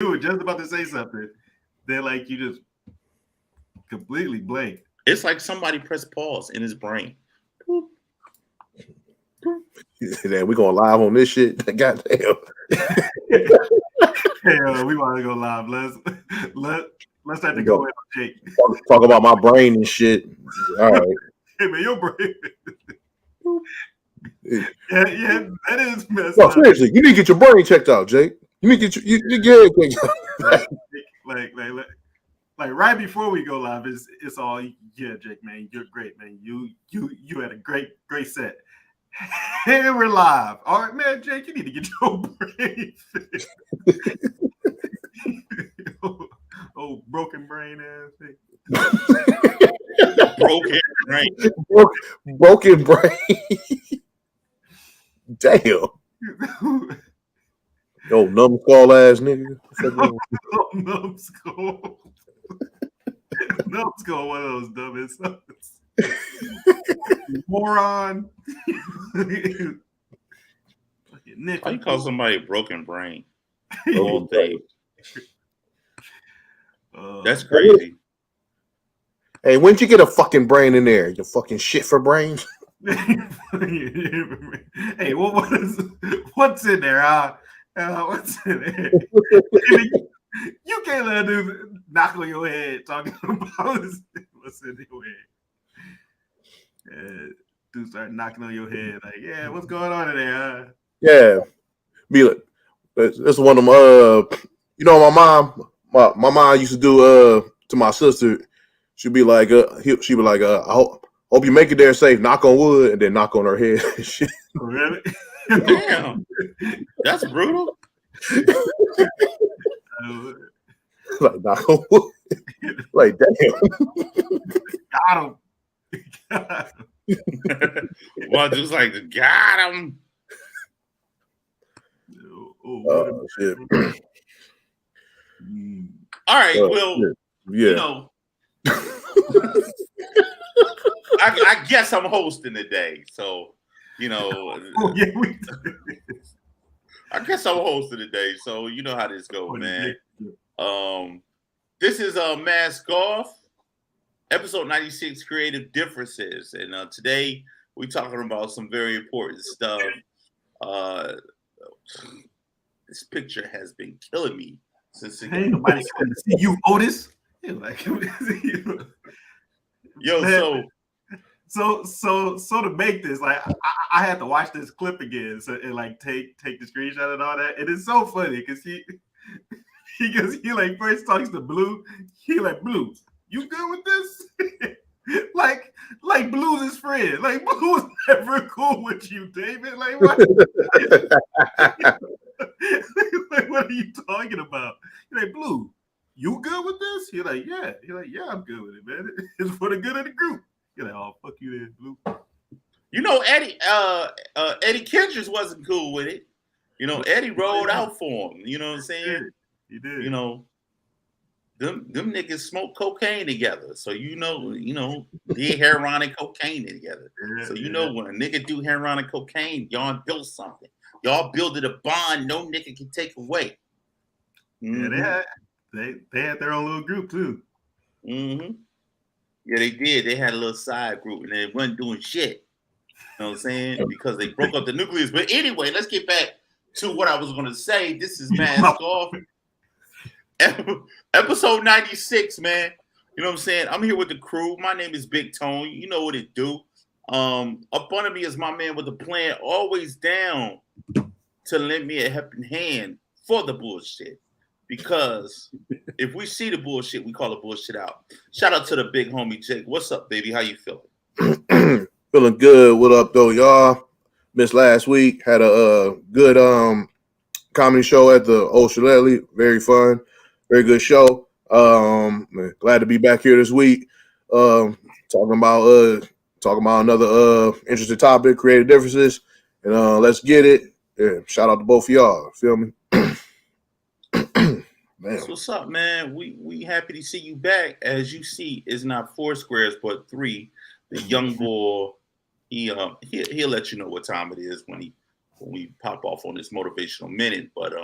You were just about to say something. Then like you just completely blank. It's like somebody pressed pause in his brain. Then we going live on this shit. Goddamn. Hell, we want to go live. Let's start to go in on Jake. Talk about my brain and shit. All right. Hey man, your brain. yeah, that is messed No, up. seriously, you need to get your brain checked out, Jake. You need to get your head checked out. Like right before we go live, it's all Jake, man, you're great, man. You had a great set. Hey, we're live. All right, man, Jake, you need to get your brain fixed. Oh, broken brain ass thing. Broken brain. Broken brain. Damn. Yo, numbskull ass nigga. Numbskull. Numbskull, one of those dumbest sons. Moron. Nick, How you call somebody a broken brain? All day. That's crazy. Hey, when'd you get a fucking brain in there? You fucking shit for brains? Hey, what's in there? What's in there? You can't let a dude knock on your head talking about what's in your head. Dude start knocking on your head like, yeah, what's going on in there? Yeah. Be like, that's one of them. You know, my mom used to do to my sister. She'd be like, I hope you make it there safe. Knock on wood, and then knock on her head. Really? Damn, that's brutal. Like knock on wood. Like damn. Got him. Well, just like got him. Oh shit. All right, well, yeah. You know, I guess I'm hosting today, so you know. I guess I'm hosting today, so you know how this goes, man. This is Mask Golf, episode 96, Creative Differences, and today we're talking about some very important stuff. This picture has been killing me since. Ain't nobody going to see you, Otis. Like, yo, man, so to make this, like, I had to watch this clip again, so and like take the screenshot and all that. And it's so funny because he like first talks to Blue. He like, Blue, you good with this? like Blue's his friend. Like Blue was never cool with you, David. Like what? Like, what are you talking about? You're like, Blue, you good with this? You're like, yeah. You're like, yeah, I'm good with it, man. It's for the good of the group. You're like, oh, fuck you then, Blue. You know, Eddie Kendricks wasn't cool with it. You know, Eddie rolled out for him. You know what I'm saying? He did. You know, them niggas smoke cocaine together. So you know, did heroin and cocaine together. So you know when a nigga do heroin and cocaine, y'all built something. Y'all builded a bond no nigga can take away. Mm-hmm. Yeah, they had their own little group too. Mm-hmm. Yeah, they did. They had a little side group and they wasn't doing shit. You know what I'm saying? Because they broke up the nucleus. But anyway, let's get back to what I was going to say. This is Mask Off. Episode 96, man. You know what I'm saying? I'm here with the crew. My name is Big Tone. You know what it do. Up under me is my man with the plan, always down to lend me a helping hand for the bullshit. Because if we see the bullshit, we call the bullshit out. Shout out to the big homie Jake. What's up, baby? How you feeling? Feeling good. What up, though, y'all? Missed last week. Had a good comedy show at the Old Shillelagh. Very fun. Very good show. Glad to be back here this week. Talking about another interesting topic, creative differences. And let's get it. Yeah, shout out to both of y'all. Feel me? That's what's up, man. We happy to see you back. As you see, it's not 4 squares but 3. The young boy, he'll let you know what time it is when we pop off on this motivational minute. But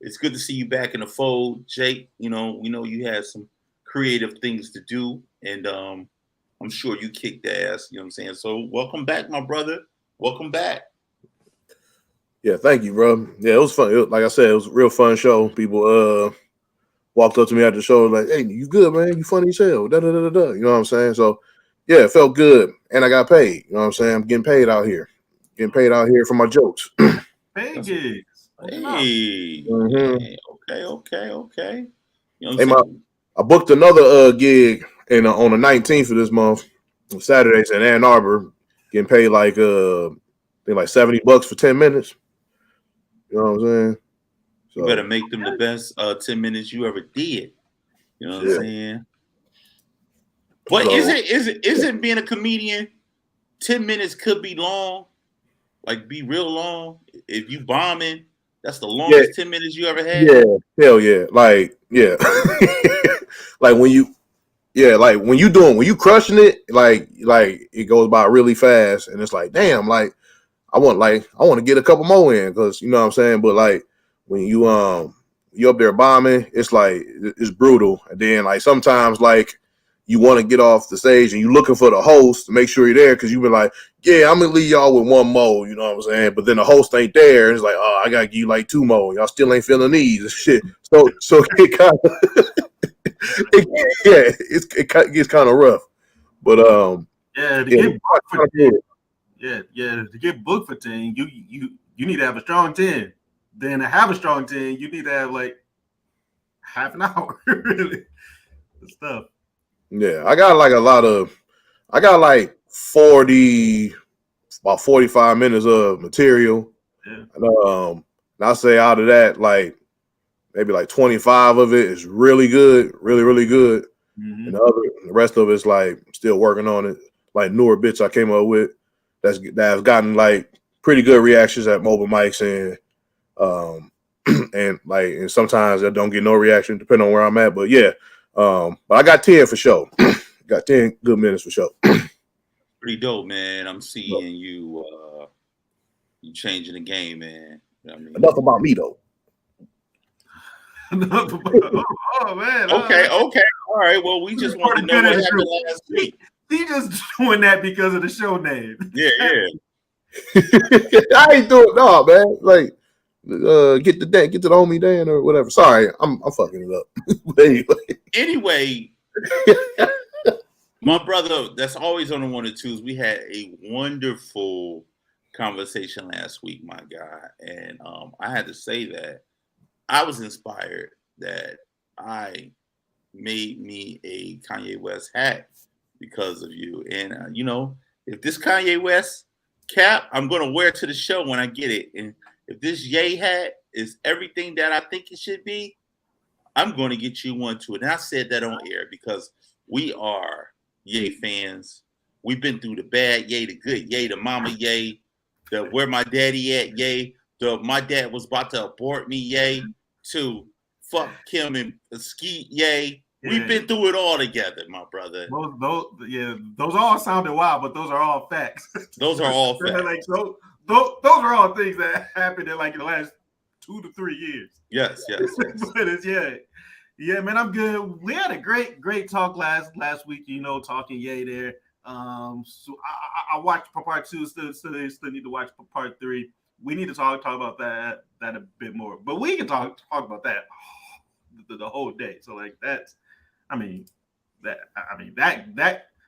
It's good to see you back in the fold, Jake. We know you had some creative things to do, and I'm sure you kicked ass. You know what I'm saying? So welcome back, my brother. Welcome back. Yeah, thank you, bro. Yeah, it was fun. Like I said, it was a real fun show. People walked up to me after the show like, "Hey, you good, man? You funny as hell." Da da da da da. You know what I'm saying? So, yeah, it felt good, and I got paid. You know what I'm saying? I'm getting paid out here. Getting paid out here for my jokes. Paid gigs. Hey, Mm-hmm. Okay. You know what Hey, I'm saying? I booked another gig on the 19th of this month, on Saturdays in Ann Arbor, getting paid like I think like $70 for 10 minutes. You know what I'm saying? So, You better make them the best 10 minutes you ever did. You know what I'm saying? But so, is it being a comedian? 10 minutes could be long, like be real long. If you bombing, that's the longest 10 minutes you ever had. Yeah, hell yeah. Like, yeah. like when you crushing it, like it goes by really fast, and it's like, damn, like I want to get a couple more in, because you know what I'm saying. But like when you up there bombing, it's like it's brutal. And then like sometimes like you want to get off the stage and you looking for the host to make sure you're there, because you've been like, yeah, I'm gonna leave y'all with one more, you know what I'm saying. But then the host ain't there, and it's like, oh, I gotta give you like two more. Y'all still ain't feeling these and shit. So it kind of it gets kind of rough. But to get booked for 10, you need to have a strong 10. Then to have a strong 10, you need to have like half an hour, really. Good stuff. Yeah, I got like 45 minutes of material. Yeah. And I say out of that, like maybe like 25 of it is really good, really, really good. Mm-hmm. And the rest of it's like still working on it. Like newer bits I came up with that have gotten like pretty good reactions at mobile mics, and sometimes I don't get no reaction depending on where I'm at. But yeah, but I got 10 for sure. Got 10 good minutes for sure. Pretty dope, man. I'm seeing you changing the game, man. You know what I mean? Enough about me though. Oh man. Okay. All right. Well, we just want to know what happened last week. He just doing that because of the show name. Yeah. I ain't doing no, man. Like, get to the homie Dan or whatever. Sorry, I'm fucking it up. But anyway, my brother, that's always on the 1 or 2s. We had a wonderful conversation last week, my guy, and I had to say that I was inspired that I made me a Kanye West hat because of you. And, if this Kanye West cap, I'm going to wear it to the show when I get it. And if this Ye hat is everything that I think it should be, I'm going to get you one too. And I said that on air because we are Ye fans. We've been through the bad Ye, the good Ye, the mama Ye, the where my daddy at Ye, the my dad was about to abort me Ye, to fuck Kim and Skeet Ye. We've been through it all together, my brother. Those all sounded wild, but those are all facts. Those are all facts. Like, those are all things that happened in like the last 2 to 3 years. Yes. But it's man, I'm good. We had a great talk last week. Talking Ye there. So I watched part 2. Still need to watch part 3. We need to talk about that a bit more. But we can talk about that the whole day. So like that's.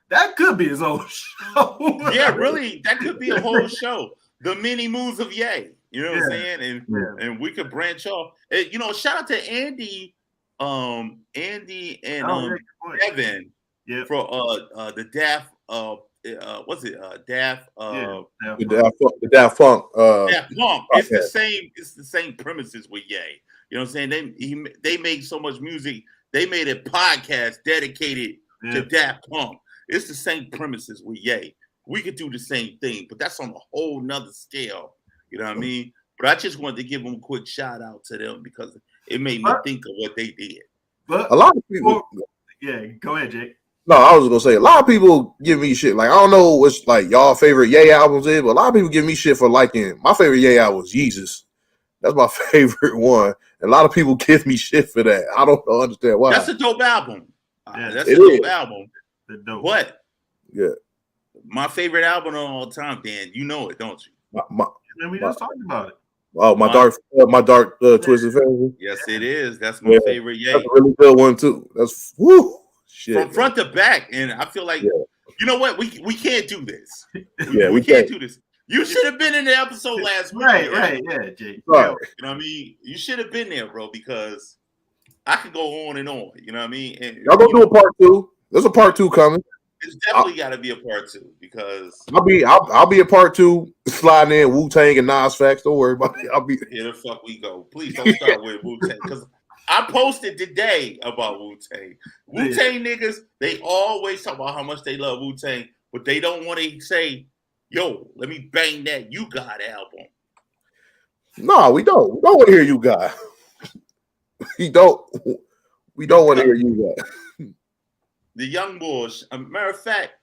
That could be his own show. Yeah, really, that could be a whole show. The many moves of Ye. You know what I'm saying? And we could branch off. Shout out to Andy and Evan for the Daft the Daft Punk. Daft Punk. It's the same premises with Ye. You know what I'm saying? They make so much music. They made a podcast dedicated to Daft Punk. It's the same premises with Ye. We could do the same thing, but that's on a whole nother scale. You know what I mean? But I just wanted to give them a quick shout out to them because it made me think of what they did. But a lot of people. Go ahead, Jake. No, I was gonna say a lot of people give me shit. Like I don't know what's like y'all favorite Ye albums is, but a lot of people give me shit for liking my favorite Ye album was Jesus. That's my favorite one. And a lot of people give me shit for that. I don't understand why. That's a dope album. Yeah, That's a dope album. Dope. But yeah, my favorite album of all time, Dan, you know it, don't you? We just talked about it. Oh, my dark twisted fantasy. Yes, it is. That's my favorite. Yeah, that's a really good one too. That's shit from front to back, and I feel like you know what? We can't do this. We can't do this. You should have been in the episode last week. Right, yeah, Jake. Sorry. You know what I mean? You should have been there, bro, because I could go on and on. You know what I mean? And, y'all gonna do a part 2? There's a part 2 coming. It's definitely got to be a part 2 because I'll be a part 2 sliding in Wu-Tang and Nas facts. Don't worry about it. I'll be here. The fuck we go. Please don't start with Wu-Tang because I posted today about Wu-Tang. Wu-Tang niggas, they always talk about how much they love Wu-Tang, but they don't want to say, "Yo, let me bang that You Got album." No, we don't. We don't want to hear You Got. We don't want to hear You Got. The Young Boys. Matter of fact,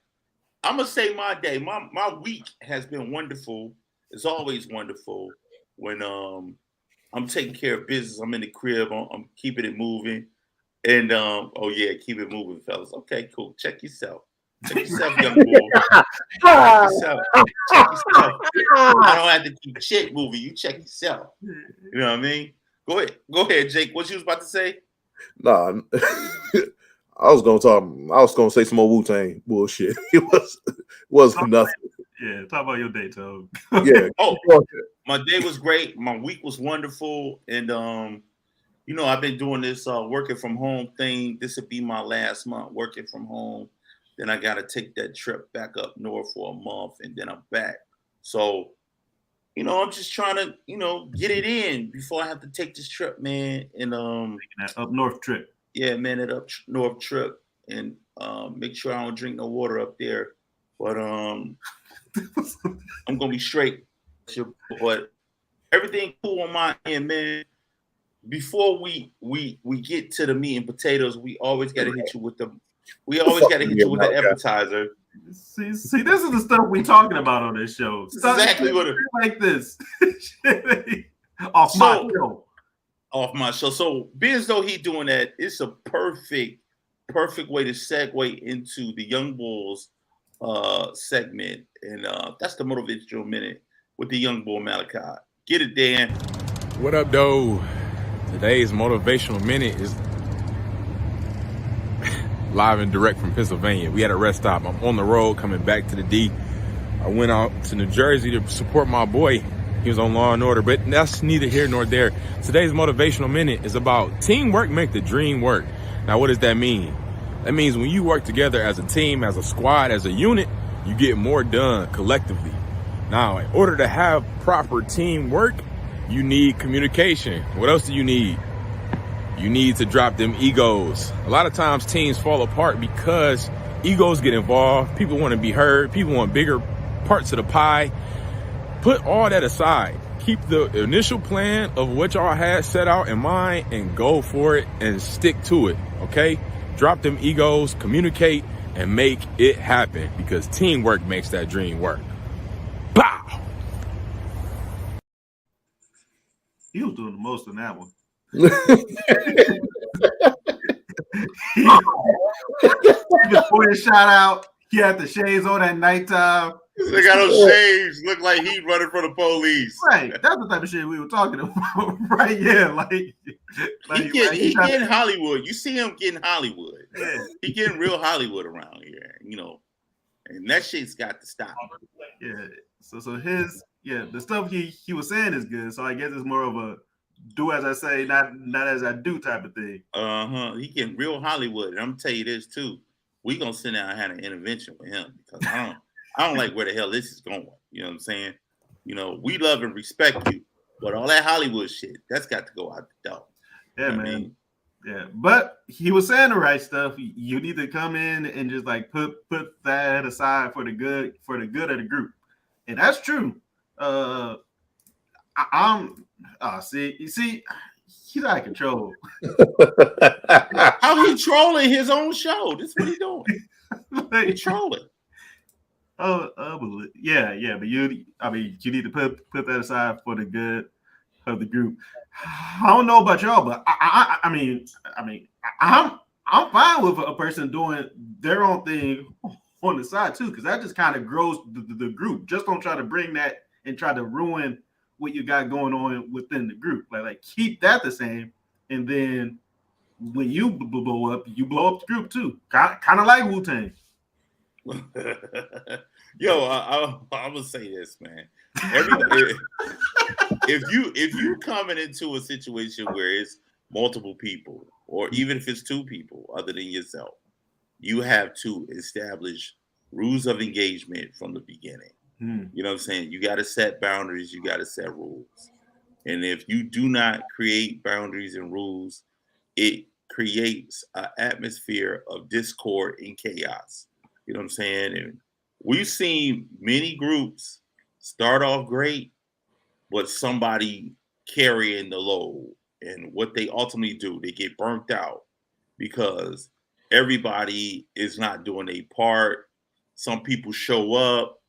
I'm gonna say my day. My week has been wonderful. It's always wonderful when I'm taking care of business. I'm in the crib. I'm keeping it moving. And keep it moving, fellas. Okay, cool. Check yourself. Check yourself, young boy. Check yourself. Check yourself. I don't have to keep shit moving. You check yourself. You know what I mean? Go ahead, Jake. What you was about to say? Nah. I was gonna say some more Wu-Tang bullshit. It wasn't nothing. Yeah, talk about your day, Toad. Yeah. My day was great. My week was wonderful, and I've been doing this working from home thing. This will be my last month working from home. Then I got to take that trip back up north for a month, and then I'm back. So, I'm just trying to, get it in before I have to take this trip, man. And that up north trip. Yeah, man, that up north trip, and make sure I don't drink no water up there. But I'm gonna be straight. But everything cool on my end, man. Before we get to the meat and potatoes, we always gotta hit you with the appetizer. See, this is the stuff we talking about on this show. Exactly what it like this. Off my show. Off my show. So being as though he doing that, it's a perfect way to segue into the Young Bulls segment. And that's the Motivational Minute with the Young Bull Malachi. Get it, Dan. What up, though? Today's Motivational Minute is live and direct from Pennsylvania. We had a rest stop. I'm on the road coming back to the D. I went out to New Jersey to support my boy. He was on Law and Order, but that's neither here nor there. Today's Motivational Minute is about teamwork make the dream work. Now, what does that mean? That means when you work together as a team, as a squad, as a unit, you get more done collectively. Now, in order to have proper teamwork, you need communication. What else do you need? You need to drop them egos. A lot of times teams fall apart because egos get involved. People want to be heard. People want bigger parts of the pie. Put all that aside. Keep the initial plan of what y'all had set out in mind and go for it and stick to it, okay? Drop them egos, communicate, and make it happen because teamwork makes that dream work. Pow! He was doing the most in that one. Before the shout out, he had the shades on at nighttime. They got those shades. Look like he running from the police. Right. That's the type of shit we were talking about. Right. Yeah. He getting Hollywood. You see him getting Hollywood. Yeah. He getting real Hollywood around here, and that shit's got to stop. Yeah. So his the stuff he was saying is good. So I guess it's more of a do as I say, not as I do type of thing. He getting real Hollywood. And I'm gonna tell you this too. We gonna sit down and have an intervention with him because I don't like where the hell this is going. You know what I'm saying? We love and respect you, but all that Hollywood shit, that's got to go out the door. Yeah, man. Yeah, but he was saying the right stuff. You need to come in and just like put that aside for the good of the group, and that's true. See, he's out of control. How he trolling his own show? This is what he doing. He trolling. But you need to put that aside for the good of the group. I don't know about y'all, but I mean, I'm fine with a person doing their own thing on the side too, because that just kind of grows the group. Just don't try to bring that and try to ruin what you got going on within the group. Like keep that the same, and then when you blow up the group too. Kind of like Wu-Tang. Yo, I'm gonna say this, man. Everybody, if you coming into a situation where it's multiple people, or even if it's two people other than yourself, you have to establish rules of engagement from the beginning. You know what I'm saying? You got to set boundaries. You got to set rules. And if you do not create boundaries and rules, it creates an atmosphere of discord and chaos. You know what I'm saying? And we've seen many groups start off great, but somebody carrying the load. And what they ultimately do, they get burnt out because everybody is not doing a part. Some people show up,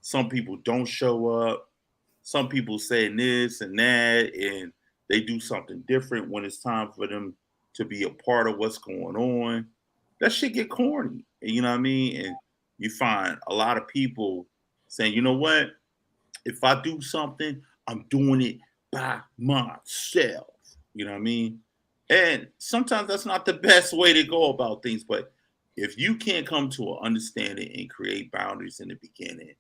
some people don't show up. Some people saying this and that, and they do something different when it's time for them to be a part of what's going on. That shit get corny. You know what I mean? And you find a lot of people saying, you know what? If I do something, I'm doing it by myself. You know what I mean? And sometimes that's not the best way to go about things. But if you can't come to an understanding and create boundaries in the beginning,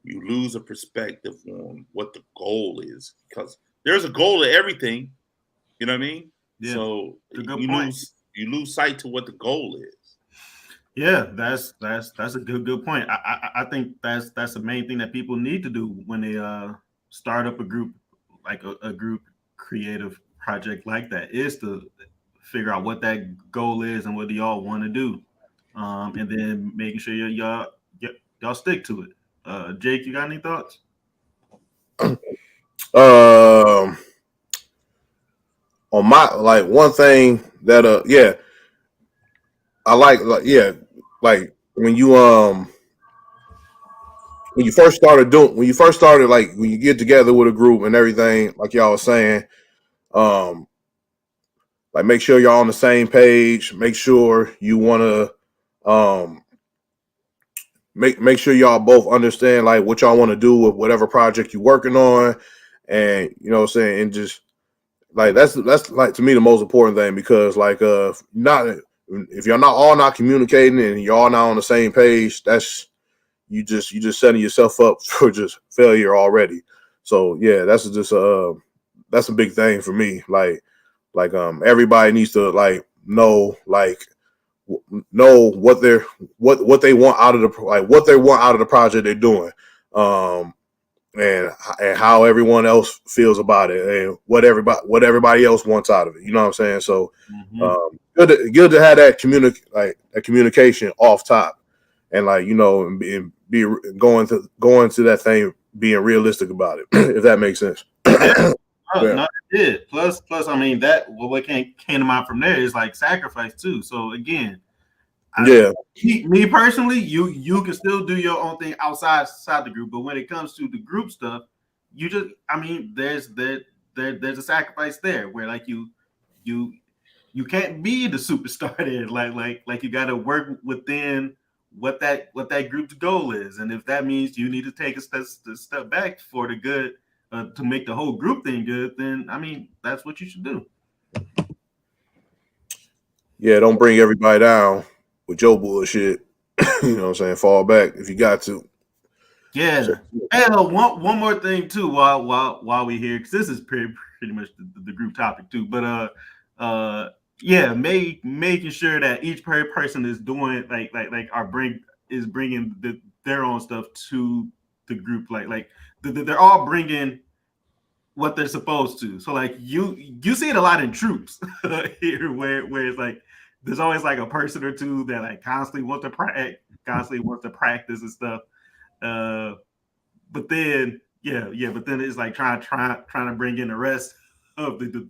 you lose a perspective on what the goal is, because there's a goal to everything. You know what I mean? Yeah, so you lose sight to what the goal is. Yeah, that's a good point. I think that's the main thing that people need to do when they start up a group, like a group creative project like that, is to figure out what that goal is and what do y'all want to do, and then making sure y'all stick to it. Jake, you got any thoughts? On my, like, one thing that I like when you first started, like when you get together with a group and everything, like y'all was saying, like make sure y'all on the same page, make sure you want to make sure y'all both understand like what y'all want to do with whatever project you're working on, and you know what I'm saying, and just like that's like, to me, the most important thing, because like if you're not communicating and you're all not on the same page, that's you just setting yourself up for just failure already. So yeah, that's a big thing for me. Like everybody needs to like know what they want out of the project they're doing, and how everyone else feels about it, and what everybody else wants out of it. You know what I'm saying? So good to have that communication off top, and like, you know, and be going to that thing being realistic about it, if that makes sense. No, it did. Plus, I mean, that what came to mind from there is like sacrifice too. So again, me personally, you can still do your own thing outside the group, but when it comes to the group stuff, you just, I mean, there's a sacrifice there where like you can't be the superstar there. Like you got to work within what that group's goal is, and if that means you need to take a step back for the good, to make the whole group thing good, then I mean that's what you should do. Yeah, don't bring everybody down with your bullshit. You know what I'm saying? Fall back if you got to. Yeah. So, and one more thing too, while we here, because this is pretty much the group topic too. But yeah, making sure that each person is doing is bringing their own stuff to the group. Like they're all bringing what they're supposed to. So like you see it a lot in troops here, where it's like there's always like a person or two that like constantly want to practice and stuff. But then it's like trying to bring in the rest of the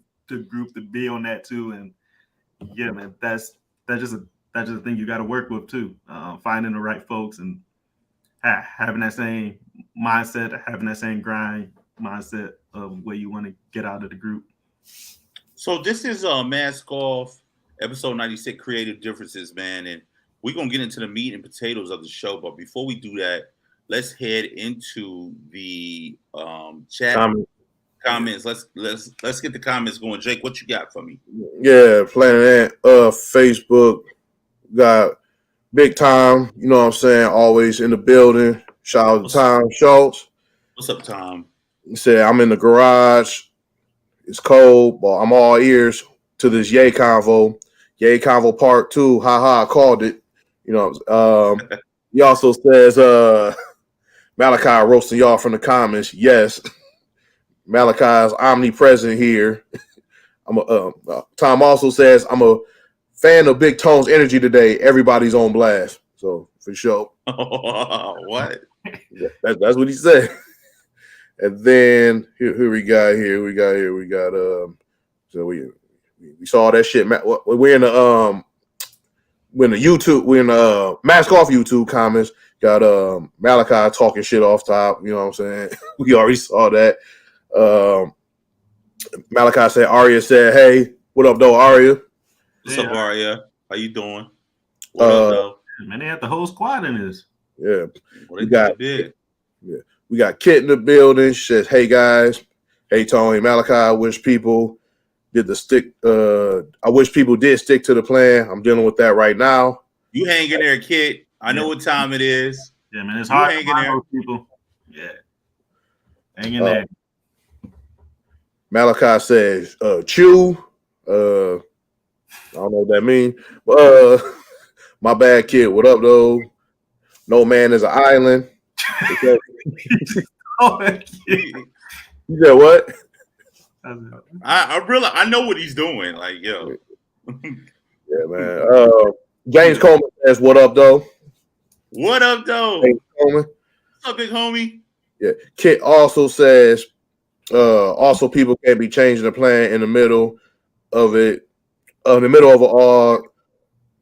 group to be on that too. And yeah, man, that's just a thing you got to work with too. Finding the right folks and having that same mindset, having that same grind, mindset of what you want to get out of the group. So this is Mask Off, episode 96, Creative Differences, man. And we're going to get into the meat and potatoes of the show. But before we do that, let's head into the chat comments. Let's get the comments going. Jake, what you got for me? Yeah, Planet Ant, Facebook got Big Time, you know what I'm saying, always in the building. Shout out to Tom Schultz. What's up, Tom? He said, I'm in the garage. It's cold, but I'm all ears to this Yay Convo. Yay Convo Part 2. Ha, I called it. You know, he also says, Malachi roasting y'all from the comments. Yes, Malachi's omnipresent here. Tom also says, I'm a fan of Big Tone's energy today. Everybody's on blast. So, for sure. What? Yeah, that's what he said. And then who we got here? We got so we saw that shit. We're in the Mask Off YouTube comments. Got Malachi talking shit off top. You know what I'm saying? We already saw that. Malachi said, Aria said, hey, what up, though, Aria? What's up, Aria? How you doing? What up, though? Man, they had the whole squad in this. Yeah. Well, We got Kit in the building. She says, hey, guys. Hey, Tony. Malachi, I wish people did stick to the plan. I'm dealing with that right now. You hang in there, Kit. I know what time it is. Yeah, man, it's hard to find those people. Yeah. Hang in there. Malachi says, chew. I don't know what that means. But my bad, Kid. What up, though? No man is an island. You said what? I know what he's doing. Like, yo. Yeah, man. James Coleman says, what up, though? What up, though? James Coleman. What's up, big homie? Yeah. Kit also says, also people can't be changing the plan in the middle of it,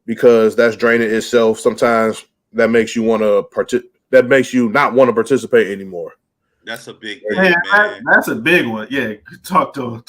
because that's draining itself. Sometimes that makes you not want to participate anymore. That's a big thing, man. That's a big one. Yeah, talk about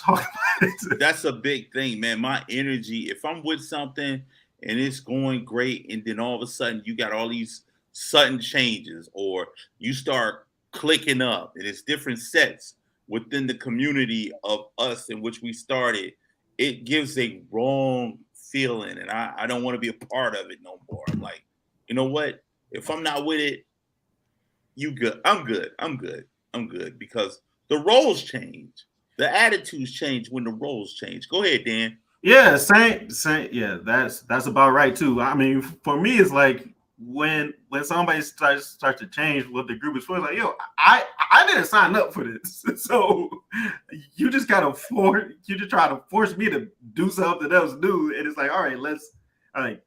it. That's a big thing, man. My energy, if I'm with something and it's going great, and then all of a sudden you got all these sudden changes, or you start clicking up, and it's different sets within the community of us in which we started, it gives a wrong feeling, and I don't want to be a part of it no more. I'm like, you know what? If I'm not with it, you good. I'm good, because the roles change. The attitudes change when the roles change. Go ahead, Dan. Yeah, same. Yeah, that's about right too. I mean, for me, it's like when somebody starts to change what the group is for, it's like, yo, I didn't sign up for this, so you just try to force me to do something else new, and it's like, all right,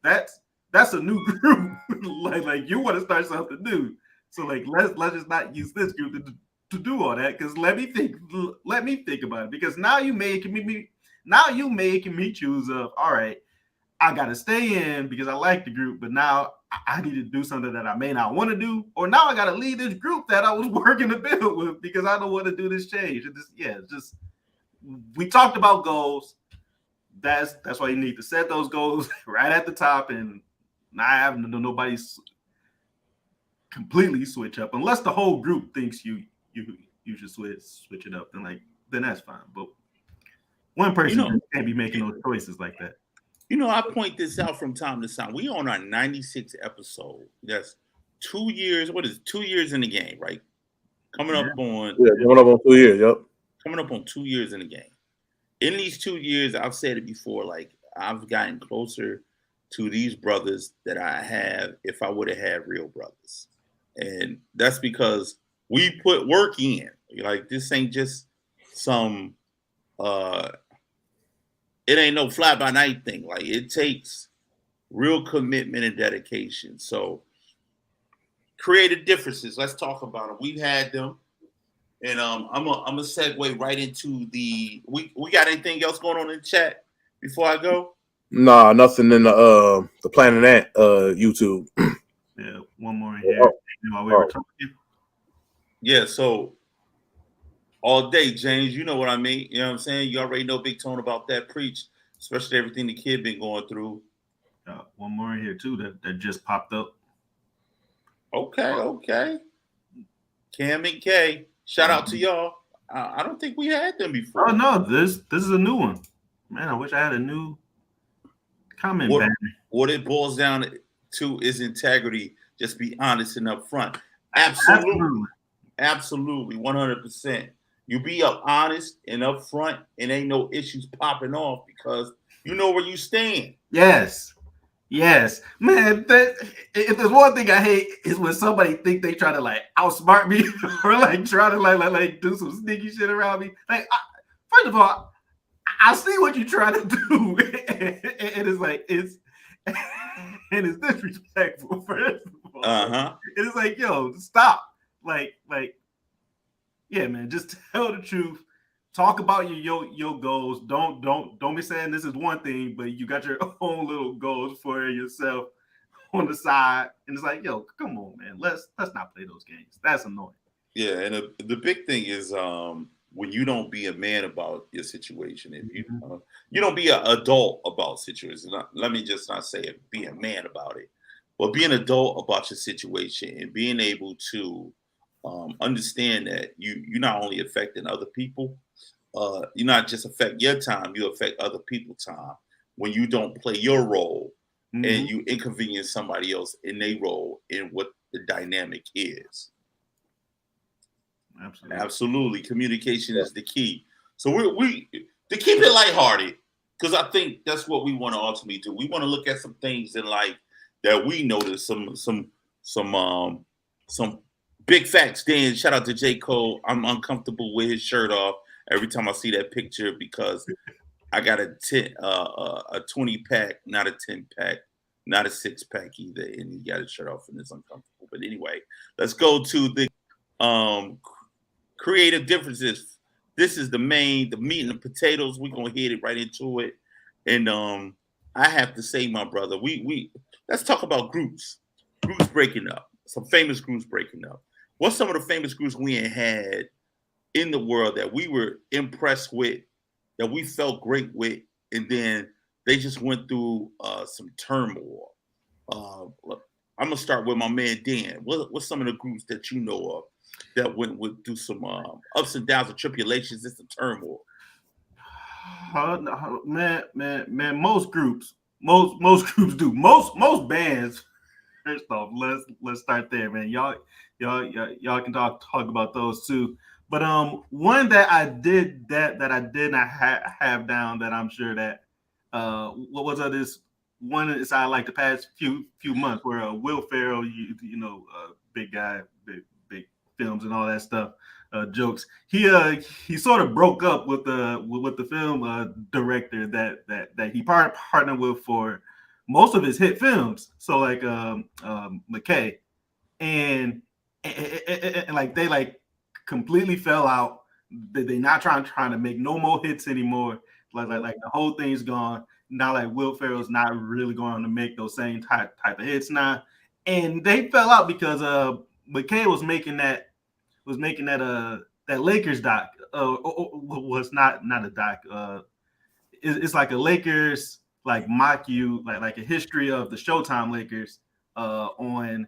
that's a new group. like you want to start something new, so like let's just not use this group to do all that, because let me think about it, because now you making me choose of, all right, I gotta stay in because I like the group, but now I need to do something that I may not want to do, or now I gotta leave this group that I was working to build with because I don't want to do this change. It's just we talked about goals. That's why you need to set those goals right at the top and not have nobody completely switch up, unless the whole group thinks you should switch it up. Then that's fine. But one person can't be making those choices like that. I point this out from time to time. We on our 96th episode. That's 2 years. What is it? 2 years in the game, right? Coming up on 2 years. Yep. Coming up on 2 years in the game. In these 2 years, I've said it before, like, I've gotten closer to these brothers that I have if I would have had real brothers. And that's because we put work in. Like, this ain't just some it ain't no fly by night thing. Like, it takes real commitment and dedication. So creative differences, let's talk about them. We've had them. And I'm gonna segue right into we got anything else going on in the chat before I go? Nah, nothing in the Planet Ant YouTube. Yeah, one more in here while we were talking. Yeah, so All day, James. You know what I mean. You know what I'm saying? You already know Big Tone about that preach, especially everything the kid been going through. One more here too that just popped up. Okay. Cam and K. Shout out to y'all. I don't think we had them before. Oh no, this is a new one. Man, I wish I had a new comment banner. What it boils down to is integrity. Just be honest and upfront. Absolutely, 100%. You be honest and upfront, and ain't no issues popping off because you know where you stand. Yes, man. If there's one thing I hate is when somebody think they try to like outsmart me or like try to like do some sneaky shit around me. Like, first of all, I see what you're trying to do, and it's like it's disrespectful. First of all, it's like, yo, stop. Like, yeah, man. Just tell the truth. Talk about your goals. Don't be saying this is one thing, but you got your own little goals for yourself on the side. And it's like, yo, come on, man. Let's not play those games. That's annoying. Yeah, and the big thing is when you don't be a man about your situation, if you don't be an adult about situations. Let me just not say it, be a man about it, but be an adult about your situation and being able to understand that you're not only affecting other people. You not just affect your time, you affect other people's time when you don't play your role and you inconvenience somebody else in their role in what the dynamic is. Absolutely. Communication is the key. So we to keep it lighthearted, because I think that's what we want to ultimately do. We want to look at some things in life that we notice, some big facts. Dan, shout out to J. Cole. I'm uncomfortable with his shirt off every time I see that picture because I got a 20-pack, not a 10-pack, not a 6-pack either, and he got his shirt off and it's uncomfortable. But anyway, let's go to the creative differences. This is the meat and the potatoes. We're gonna hit it right into it. And I have to say, my brother, we let's talk about groups breaking up. Some famous groups breaking up. What's some of the famous groups we had in the world that we were impressed with, that we felt great with, and then they just went through some turmoil? I'm gonna start with my man Dan. What's some of the groups that you know of that went through some ups and downs and tribulations and some turmoil? Man, most groups do. Most bands. First off, let's start there, man. Y'all can talk about those too. But one that I did not have down that I'm sure that what was this one inside like the past few months where Will Ferrell, you know, big guy, big films and all that stuff, jokes. He sort of broke up with the film director that he partnered with for most of his hit films. So like McKay, and like they like completely fell out. They not trying to make no more hits anymore. Like the whole thing's gone. Now like Will Ferrell's not really going to make those same type of hits now. And they fell out because McKay was making that Lakers doc. Was not a doc. It's like a Lakers like mock you like a history of the Showtime Lakers on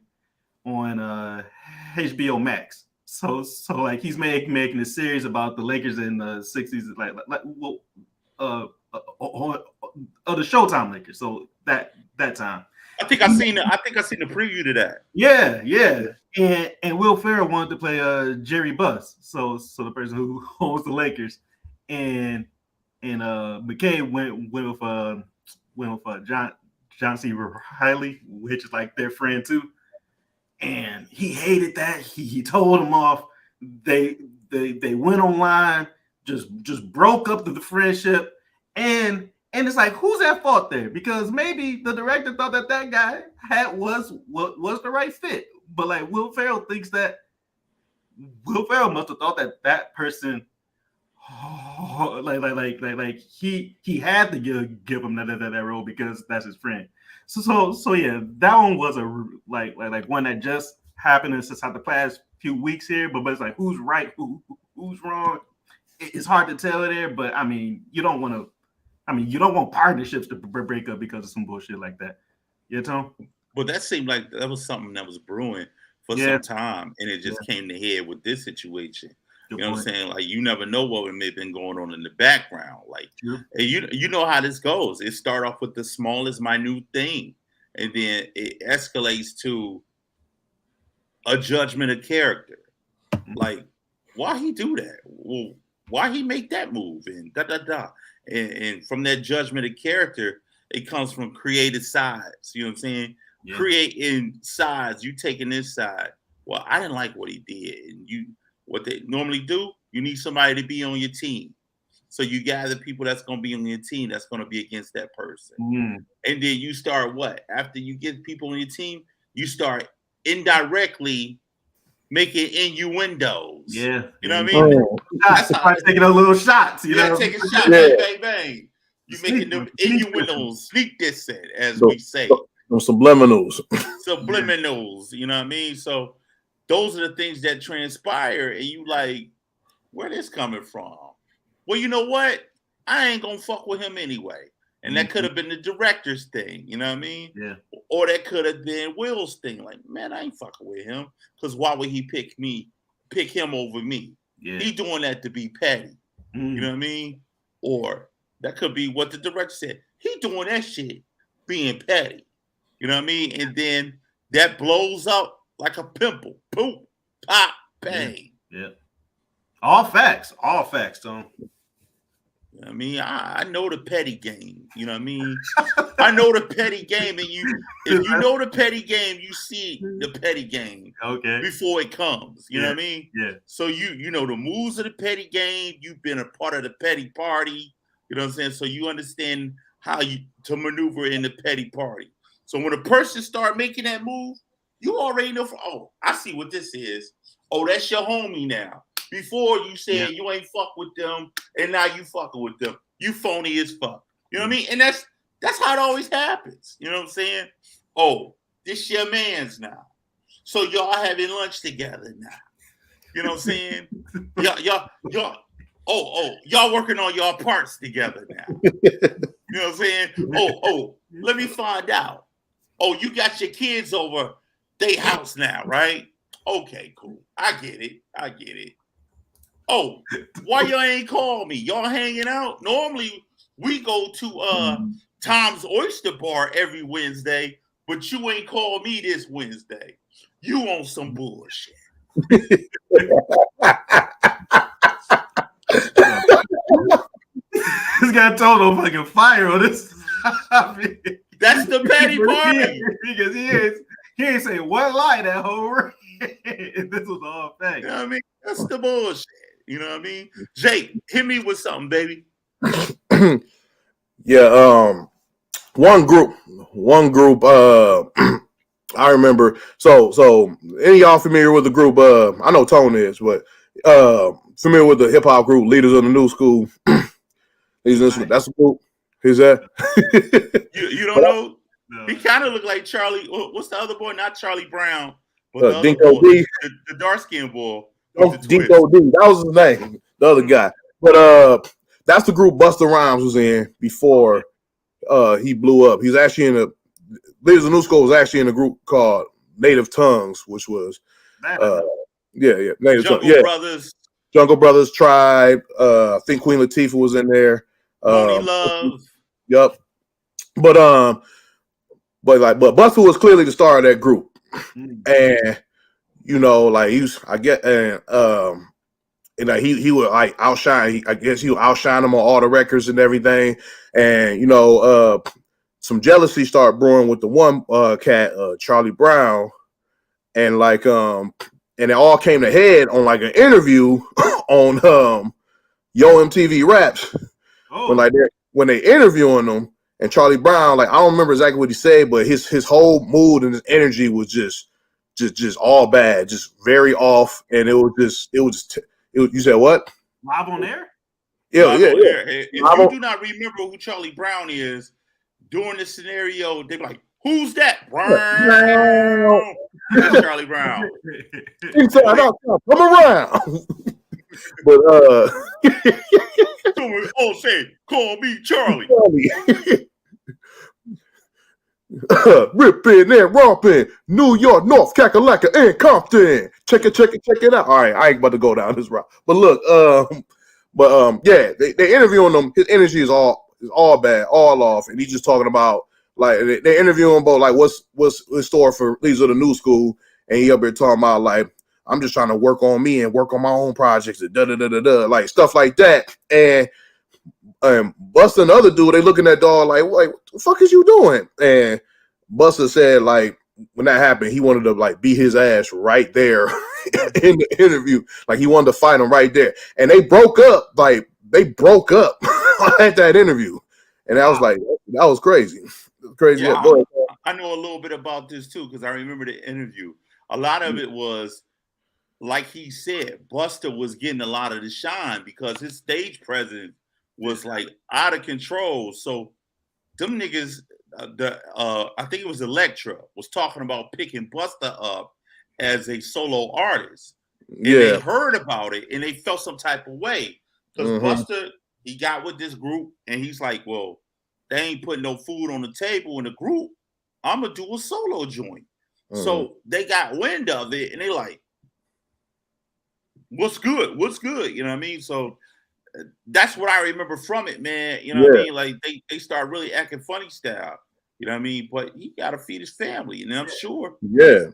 HBO Max. So like he's making a series about the Lakers in the 60s, of the Showtime Lakers. So that time. I think I seen the preview to that. Yeah. And Will Ferrell wanted to play Jerry Buss, so the person who owns the Lakers, and McKay went with John C. Reilly, which is like their friend too. And he hated that. He told him off. They went online, just broke up the friendship, and it's like, who's at fault there? Because maybe the director thought that guy was the right fit, but like Will Ferrell thinks that Will Ferrell must have thought that person, like he had to give him that role because that's his friend. So yeah, that one was a like one that just happened since the past few weeks here, but it's like who's right, who's wrong. It's hard to tell there, but I mean, you don't want partnerships to break up because of some bullshit like that. Yeah, Tom. But that seemed like that was something that was brewing for some time, and it just came to head with this situation. Good what I'm saying? Like, you never know what may have been going on in the background. Like, and you know how this goes. It start off with the smallest, minute thing, and then it escalates to a judgment of character. Like, why he do that? Well, why he make that move? And And from that judgment of character, it comes from creative sides. You know what I'm saying? Yeah. Creating sides. You taking this side. Well, I didn't like what he did. And what they normally do, you need somebody to be on your team. So you gather people that's going to be on your team that's going to be against that person. And then you start what? After you get people on your team, you start indirectly making innuendos. Yeah. You know what I mean? That's how taking those little shots. You know? Taking shots, bang, bang, bang. You making them innuendos, sneak this in, as we say. Subliminals. Subliminals, you know what I mean? So those are the things that transpire, and you like, where this coming from? Well, you know what? I ain't gonna fuck with him anyway. And that could have been the director's thing, you know what I mean? Yeah. Or that could have been Will's thing. Like, man, I ain't fucking with him. Because why would he pick him over me? Yeah. He doing that to be petty. You know what I mean? Or that could be what the director said. He doing that shit being petty. You know what I mean? And then that blows up like a pimple. Poop, pop, bang. Yeah. All facts, Tom. I mean, I know the petty game. You know what I mean? I know the petty game, and if you know the petty game, you see the petty game before it comes. You know what I mean? Yeah. So you know the moves of the petty game. You've been a part of the petty party. You know what I'm saying? So you understand how to maneuver in the petty party. So when a person start making that move, you already know. I see what this is. Oh, that's your homie now. Before you said you ain't fuck with them, and now you fucking with them. You phony as fuck. You know what I mean? And that's how it always happens. You know what I'm saying? Oh, this your man's now. So y'all having lunch together now. You know what I'm saying? y'all working on y'all parts together now. You know what I'm saying? Oh, let me find out. Oh, you got your kids over they house now, right? Okay, cool. I get it. Oh, why y'all ain't call me? Y'all hanging out? Normally, we go to Tom's Oyster Bar every Wednesday, but you ain't called me this Wednesday. You on some bullshit. This guy told him fucking fire on this. That's the petty party. Because he ain't say one lie that whole ring. This was all fact. You know what I mean? That's the bullshit. You know what I mean? Jake, hit me with something, baby. One group, I remember. So any of y'all familiar with the group? I know Tone is, but familiar with the hip hop group Leaders of the New School? That's the group. Who's that? You don't know? No. He kind of looked like Charlie. What's the other boy? Not Charlie Brown, but Dinko D. The dark skinned boy. Dinko D. That was his name. The other guy. But that's the group Busta Rhymes was in before he blew up. He was actually in Leaders of the New School was actually in a group called Native Tongues, which was Native Tongues. Brothers. Jungle Brothers Tribe. I think Queen Latifah was in there. Lonely Love. Yep. But Busta was clearly the star of that group. And you know, like he was, I get, and he would like outshine. I guess he would outshine him on all the records and everything. And you know, some jealousy started brewing with the one cat, Charlie Brown, and and it all came to head on like an interview on Yo MTV Raps when they interviewing him, and Charlie Brown, like I don't remember exactly what he said, but his whole mood and his energy was just all bad, just very off, and it was you said what? Live on air? Yeah. If you do not remember who Charlie Brown is, during the scenario, they're like, who's that? Brown. That's Charlie Brown. He said, come around. But call me Charlie. Ripping and romping, New York, North Kakalaka, and Compton. Check it out. All right, I ain't about to go down this route. But look, yeah, they interviewing him. His energy is all bad, all off, and he's just talking about like they interviewing him about like what's in store for these are the new school, and he up here talking about like I'm just trying to work on me and work on my own projects, and like stuff like that, and Busta and the other dude, they looking at dog like, what the fuck is you doing? And Busta said like when that happened, he wanted to like beat his ass right there in the interview. Like he wanted to fight him right there. And they broke up at that interview. And I was like, that was crazy. Crazy. Yeah, I know a little bit about this too, because I remember the interview. A lot of it was, like he said, Busta was getting a lot of the shine because his stage presence was like out of control. So them niggas, I think it was Elektra, was talking about picking Busta up as a solo artist. And they heard about it and they felt some type of way. Because Busta, he got with this group and he's like, well, they ain't putting no food on the table in the group. I'm gonna do a solo joint. So they got wind of it and they like, what's good? What's good? You know what I mean? So that's what I remember from it, man. You know what I mean? Like they start really acting funny style. You know what I mean? But he gotta feed his family, and I'm sure. Yeah.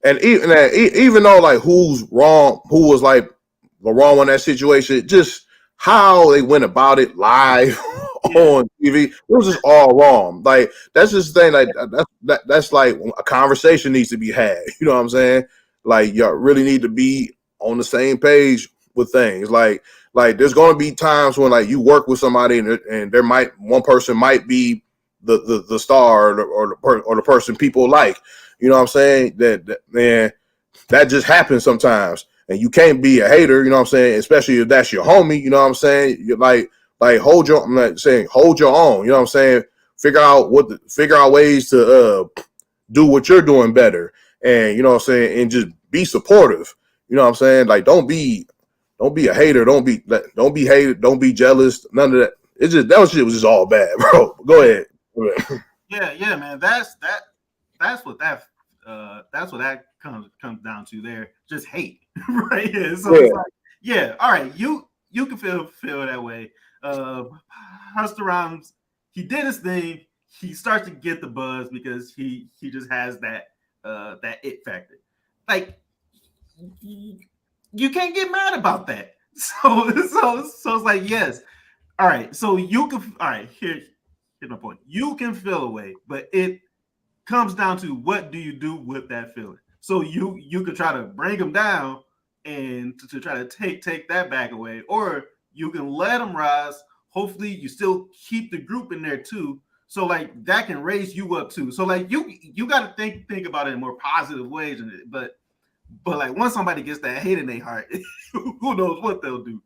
And even though like who's wrong, who was like the wrong in that situation, just how they went about it live on TV, it was just all wrong. Like that's just the thing. Like that's like a conversation needs to be had. You know what I'm saying? Like y'all really need to be on the same page with things. Like there's going to be times when like you work with somebody and there one person might be the star or the person people like. You know what I'm saying? That just happens sometimes, and you can't be a hater. You know what I'm saying? Especially if that's your homie. You know what I'm saying? You're like hold your. I'm not saying hold your own. You know what I'm saying? Figure out ways to do what you're doing better, and you know what I'm saying, and just be supportive. You know what I'm saying? Like don't be a hater. Don't be hated. Don't be jealous. None of that. It's just that shit was just all bad, bro. Go ahead. Yeah, man. That's what that comes down to there. Just hate, right? Yeah. So it's like, yeah, all right. You can feel that way. Busta Rhymes, he did his thing. He starts to get the buzz because he just has that it factor. Like you can't get mad about that. So it's like, yes. All right. So you can, all right, here's my point. You can feel a way, but it comes down to what do you do with that feeling. So you could try to bring them down and to try to take that back away, or you can let them rise. Hopefully you still keep the group in there too. So like that can raise you up too. So like you got to think about it in more positive ways, but like once somebody gets that hate in their heart, who knows what they'll do.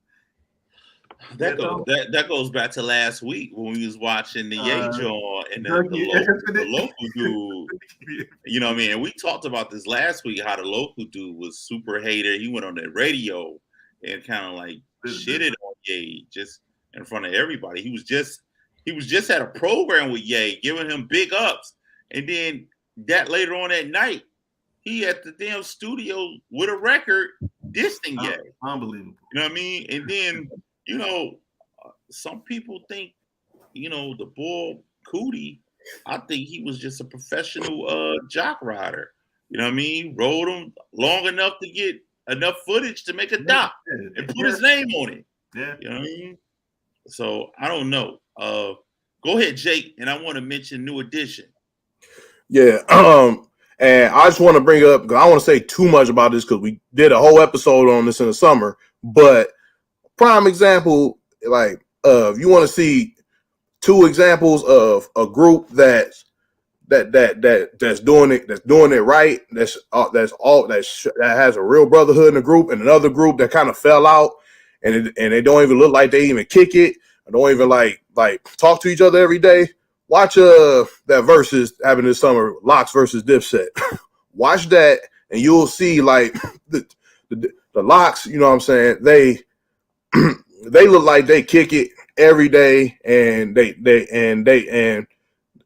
That goes back to last week when we was watching the Ye joint and the local dude. You know what I mean? And we talked about this last week, how the local dude was super hater. He went on the radio and kind of like shitted on Ye just in front of everybody. He was just at a program with Ye, giving him big ups. And then that later on that night, he at the damn studio with a record dissing Ye. Unbelievable. You know what I mean? And then, you know, some people think, you know, the boy Cootie, I think he was just a professional jock rider. You know what I mean? Rode him long enough to get enough footage to make a doc and put his name on it. Yeah. You know what I mean? So I don't know. Go ahead, Jake, and I want to mention New Edition. Yeah. And I just want to bring up, because I don't want to say too much about this because we did a whole episode on this in the summer, but prime example, like if you want to see two examples of a group that's doing it right, that has a real brotherhood in the group, and another group that kind of fell out and they don't even look like they even kick it, or don't even like talk to each other every day. Watch that versus happening this summer, Locks versus Dipset. Watch that, and you'll see like the the Locks, you know what I'm saying, they look like they kick it every day, and they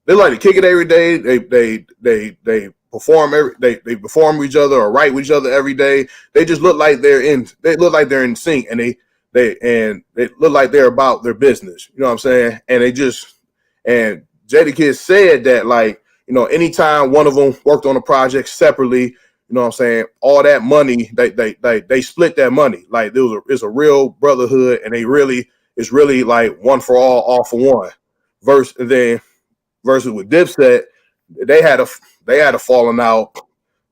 like to kick it every day. They perform they perform with each other or write with each other every day. They just look like they're in sync, and they look like they're about their business. You know what I'm saying? And Jadakiss said that, like, you know, anytime one of them worked on a project separately, you know what I'm saying, all that money, they split that money. Like, it's a real brotherhood, and it's really like one for all for one. Versus with Dipset, they had a falling out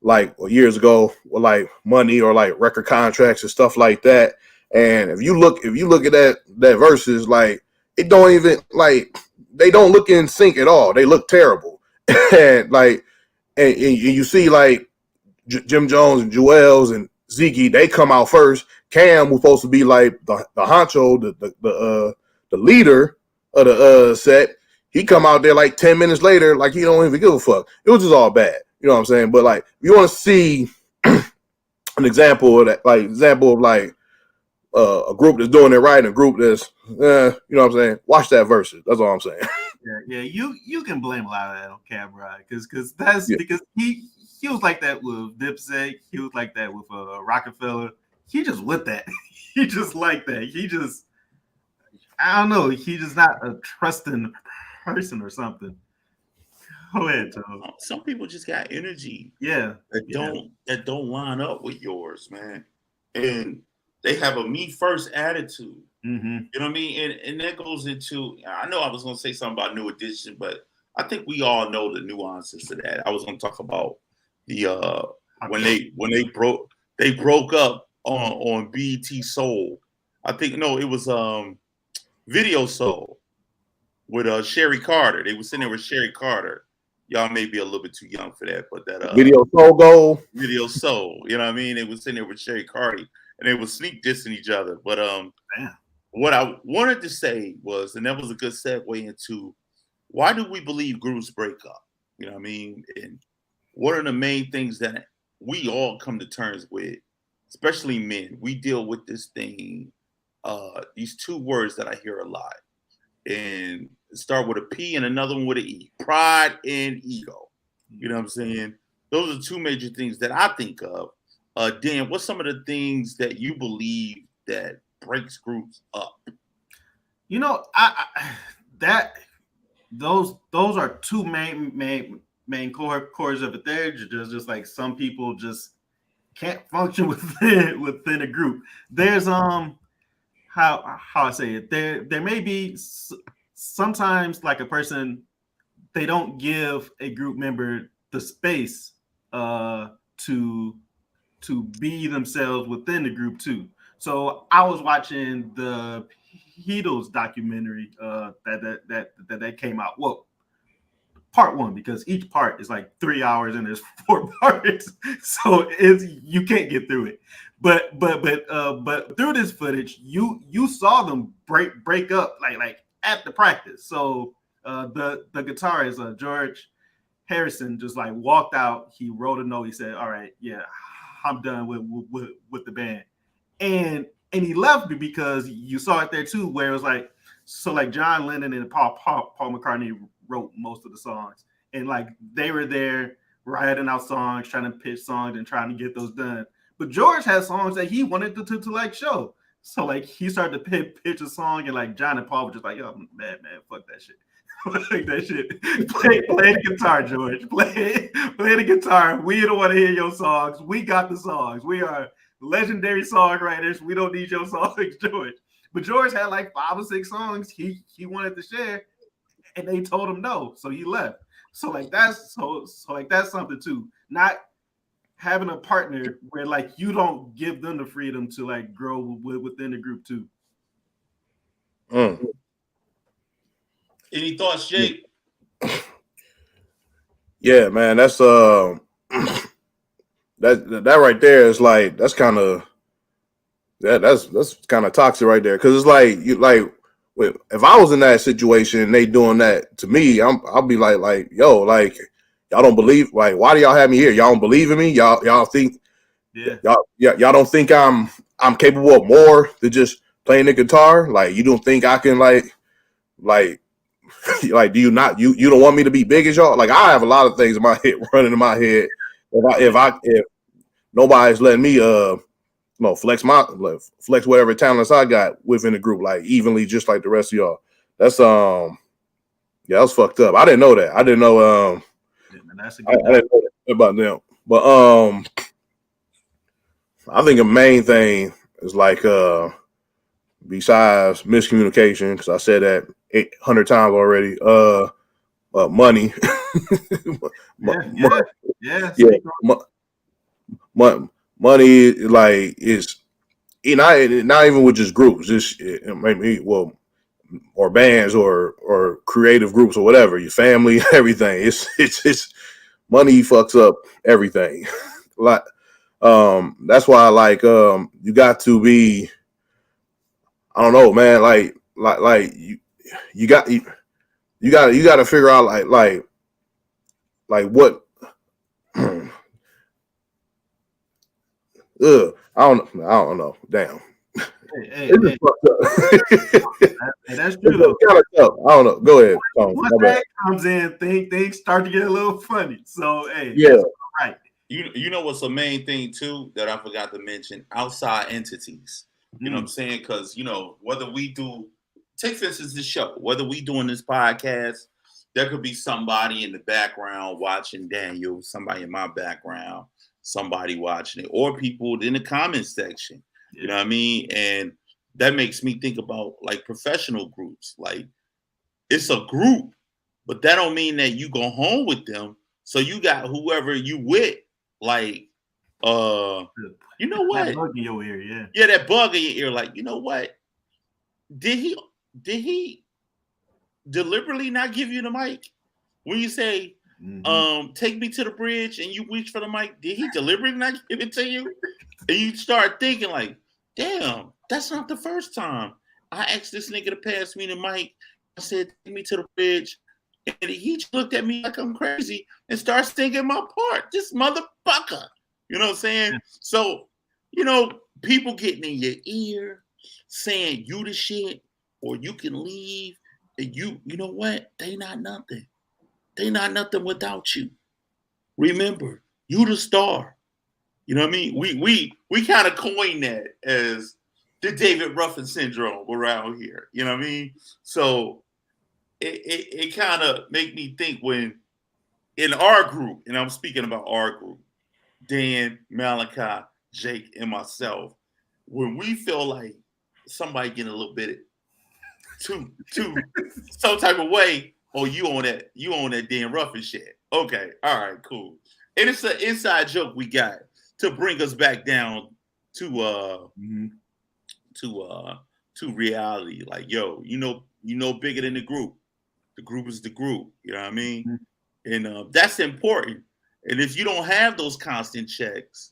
like years ago with like money or like record contracts and stuff like that. And if you look at that versus, like, it don't even, like, they don't look in sync at all. They look terrible. And like, and you see like Jim Jones and Jewels and Ziggy, they come out first. Cam was supposed to be like the honcho, the leader of the set. He come out there like 10 minutes later, like he don't even give a fuck. It was just all bad. You know what I'm saying? But like, if you want to see an example of that, like example of like a group that's doing it right and a group that's, you know what I'm saying? Watch that versus. That's all I'm saying. Yeah. You can blame a lot of that on Cam Ride because he was like that with Dipset. He was like that with Rockefeller. He just with that. He just like that. I don't know. He just not a trusting person or something. Go ahead, Tom. Some people just got energy. Yeah. That don't line up with yours, man. And they have a me first attitude. Mm-hmm. You know what I mean? And that goes into, I know I was going to say something about New Edition, but I think we all know the nuances to that. I was going to talk about the when they broke up on BET Soul. I think it was Video Soul with Sherry Carter. They were sitting there with Sherry Carter. Y'all may be a little bit too young for that, but that Video Soul Gold. Video Soul. You know what I mean? They were sitting there with Sherry Carter, and they were sneak dissing each other. But what I wanted to say was, and that was a good segue into, why do we believe groups break up? You know what I mean? And what are the main things that we all come to terms with, especially men? We deal with this thing, these two words that I hear a lot, and start with a P and another one with an E: pride and ego. You know what I'm saying? Those are two major things that I think of. Dan, what's some of the things that you believe that breaks groups up? You know, those are two main cores of it. There, just like some people just can't function within a group. There's how I say it. There may be sometimes like a person, they don't give a group member the space to be themselves within the group too. So I was watching the Beatles documentary that came out. Well, part one, because each part is like 3 hours and there's 4 parts, so you can't get through it. But through this footage, you saw them break up like at the practice. So the guitarist George Harrison just like walked out. He wrote a note. He said, "All right, yeah, I'm done with the band," and he left me because you saw it there too, where it was like, so like John Lennon and Paul McCartney wrote most of the songs, and like they were there writing out songs, trying to pitch songs and trying to get those done. But George had songs that he wanted to like show. So like he started to pitch a song, and like John and Paul were just like, "Yo, man, fuck that shit." Like that shit. Play the guitar, George. Play the guitar. We don't want to hear your songs. We got the songs. We are legendary songwriters. We don't need your songs, George. But George had like 5 or 6 songs he wanted to share, and they told him no, so he left. So like that's that's something too. Not having a partner where like you don't give them the freedom to like grow within the group too. Any thoughts, Jake? Yeah, man, that's that right there is like, that's kind of toxic right there, because it's like if I was in that situation and they doing that to me, I'll be like, yo, like, y'all don't believe, like, why do y'all have me here? Y'all don't believe in me? Y'all think Yeah. Y'all don't think I'm capable of more than just playing the guitar? Like, you don't think I can like like, do you not you don't want me to be big as y'all? Like, I have a lot of things in my head running in my head. If nobody's letting me flex whatever talents I got within the group, like evenly, just like the rest of y'all. That's that was fucked up. I didn't know that. I didn't know That's a I good didn't know that about them. But I think the main thing is like besides miscommunication, because I said that 800 times already. Money. Money like is not even with just groups, just maybe or bands or creative groups or whatever, your family, everything. It's money fucks up everything. Like that's why like you got to be, I don't know, man, like you got to figure out like what I don't know. Damn. Hey, that's true though. I don't know. Go ahead. Once that comes in, things start to get a little funny. So hey, yeah, that's right. You know what's the main thing too that I forgot to mention? Outside entities. You know what I'm saying? Because whether we do, take for instance this show, whether we doing this podcast, there could be somebody in the background watching Daniel, somebody in my background, somebody watching it, or people in the comment section. You know what I mean? And that makes me think about like professional groups. Like, it's a group, but that don't mean that you go home with them. So you got whoever you with, like, you know what? That bug in your ear, yeah. Yeah, that bug in your ear. Like, you know what? Did he deliberately not give you the mic? When you say, take me to the bridge and you reach for the mic, did he deliberately not give it to you? And you start thinking like, damn, that's not the first time I asked this nigga to pass me the mic. I said, take me to the bridge. And he just looked at me like I'm crazy and started singing my part. This motherfucker. You know what I'm saying? So, people getting in your ear saying you the shit or you can leave. And you know what? They not nothing. They not nothing without you. Remember, you the star. You know what I mean? We kind of coined that as the David Ruffin syndrome around here. You know what I mean? So it kind of make me think when in our group, and I'm speaking about our group, Dan, Malachi, Jake, and myself, when we feel like somebody getting a little bit too some type of way, oh, you on that Dan Ruffin shit. Okay, all right, cool. And it's an inside joke we got to bring us back down to reality. Like, yo, bigger than the group. The group is the group. You know what I mean? And that's important. And if you don't have those constant checks,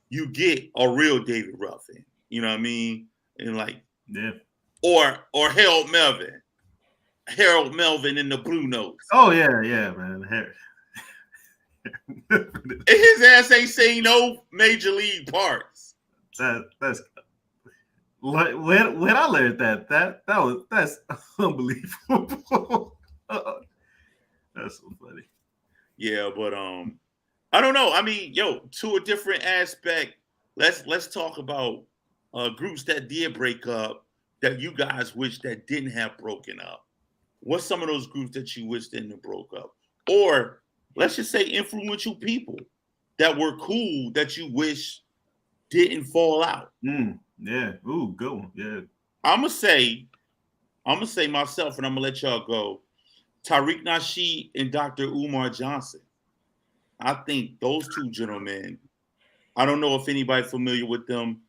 you get a real David Ruffin. You know what I mean? And like, or Harold Melvin in the Blue Notes. Oh yeah, man. And his ass ain't saying no major league parts. That's when I learned that's unbelievable. That's so funny. Yeah, but I don't know. I mean, to a different aspect, let's talk about groups that did break up that you guys wish that didn't have broken up. What's some of those groups that you wish didn't have broke up? Or let's just say influential people that were cool that you wish didn't fall out. Yeah. Ooh, good one. Yeah. I'm gonna say myself, and I'm gonna let y'all go. Tariq Nasheed and Dr. Umar Johnson. I think those two gentlemen, I don't know if anybody familiar with them.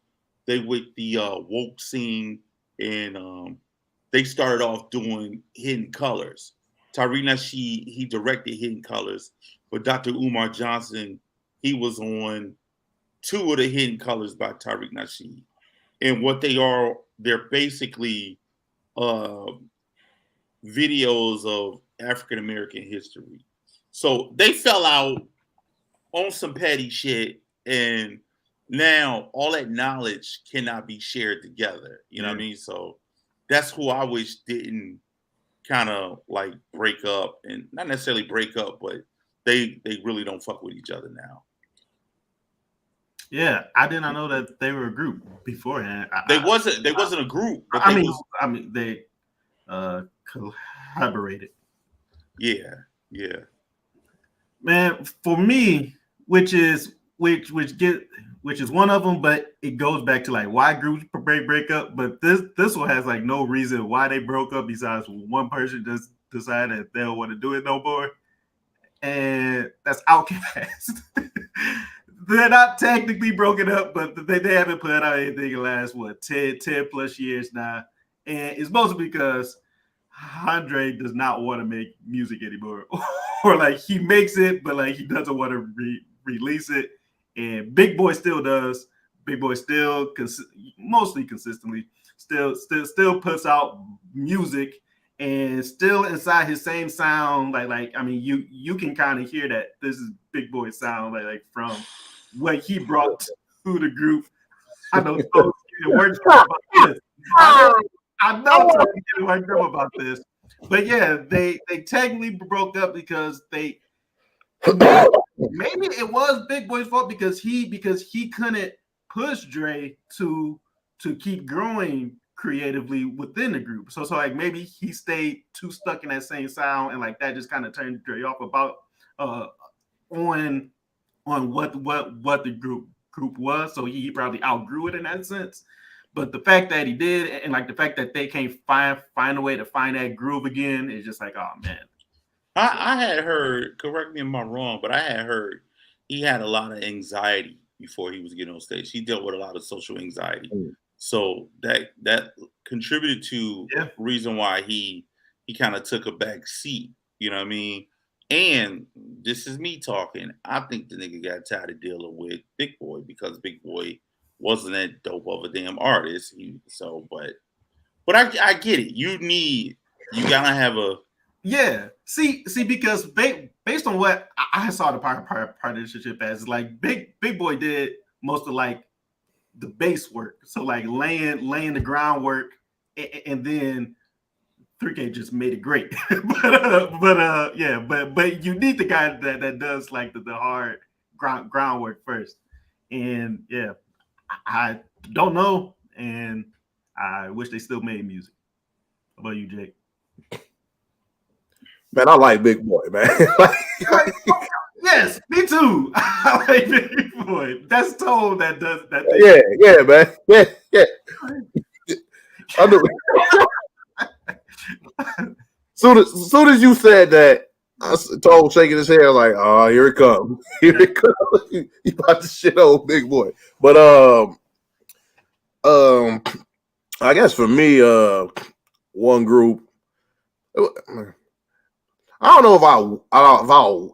They with the woke scene, and they started off doing Hidden Colors. Tariq Nasheed, he directed Hidden Colors, but Dr. Umar Johnson, he was on 2 of the Hidden Colors by Tariq Nasheed. And what they are, they're basically videos of African American history. So they fell out on some petty shit, and Now, all that knowledge cannot be shared together. You know what I mean? So that's who I wish didn't kind of like break up, and not necessarily break up, but they really don't fuck with each other now. Yeah, I did not know that they were a group beforehand. They wasn't a group. But they collaborated. Yeah. Man, for me, which is one of them, but it goes back to like why groups break up. But this one has like no reason why they broke up besides one person just decided that they don't want to do it no more, and that's Outkast. They're not technically broken up, but they haven't put out anything in the last 10 plus years now, and it's mostly because Andre does not want to make music anymore, or like he makes it, but like he doesn't want to release it. And Big Boy still does. Big Boy still mostly consistently still puts out music and still inside his same sound. Like I mean, you can kind of hear that this is Big Boy's sound like from what he brought to the group. I know so worked about this. I know getting worked up about this, but yeah, they technically broke up because maybe it was Big Boy's fault because he couldn't push Dre to keep growing creatively within the group. So like maybe he stayed too stuck in that same sound, and like that just kind of turned Dre off about on what the group was. So he probably outgrew it in that sense. But the fact that he did, and like the fact that they can't find a way to find that groove again, is just like, oh man. I had heard, correct me if I'm wrong, but I had heard he had a lot of anxiety before he was getting on stage. He dealt with a lot of social anxiety. So that contributed to the reason why he kind of took a back seat. You know what I mean? And this is me talking. I think the nigga got tired of dealing with Big Boy because Big Boy wasn't that dope of a damn artist. But I get it. You gotta have a See, because based on what I saw the partnership as, like Big Boy did most of like the base work, so like laying the groundwork, and then 3K just made it great. but you need the guy that does like the hard groundwork first, and yeah. I don't know, and I wish they still made music. How about you, Jake? Man, I like Big Boy, man. Yes, me too. I like Big Boy. That's Tone that does that thing. Yeah, man. Yeah. I knew. Soon as you said that, I told shaking his head like, "Oh, here it comes! Here it comes! You about to shit on Big Boy." But I guess for me, one group. I don't know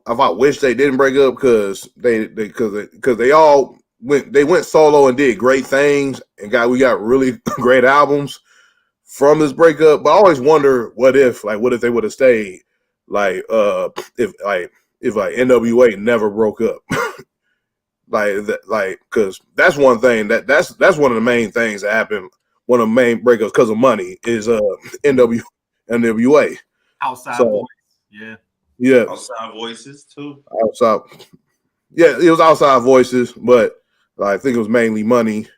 if I wish they didn't break up because they all went solo and did great things and we got really great albums from this breakup. But I always wonder what if they would have stayed. If NWA never broke up, because that's one thing that's one of the main things that happened. One of the main breakups because of money is NWA. Outside voice, yeah. Outside voices too. Outside, yeah, it was outside voices, but I think it was mainly money.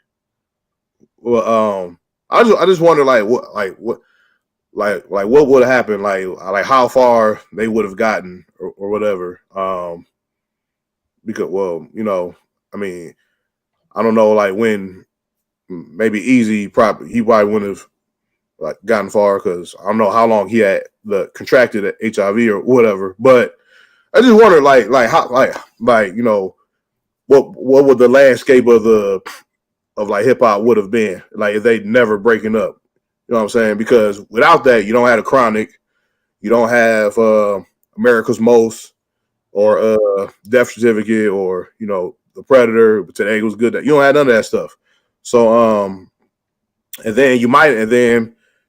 Well, I just wonder what would have happened, like how far they would have gotten or whatever. Because I mean, I don't know, like when maybe Easy he probably wouldn't have gotten far because I don't know how long he had contracted HIV or whatever. But I just wonder how what would the landscape of hip hop would have been if they never breaking up. You know what I'm saying? Because without that, you don't have a Chronic, you don't have America's Most or Death Certificate or the Predator. But today was good. You don't have none of that stuff. So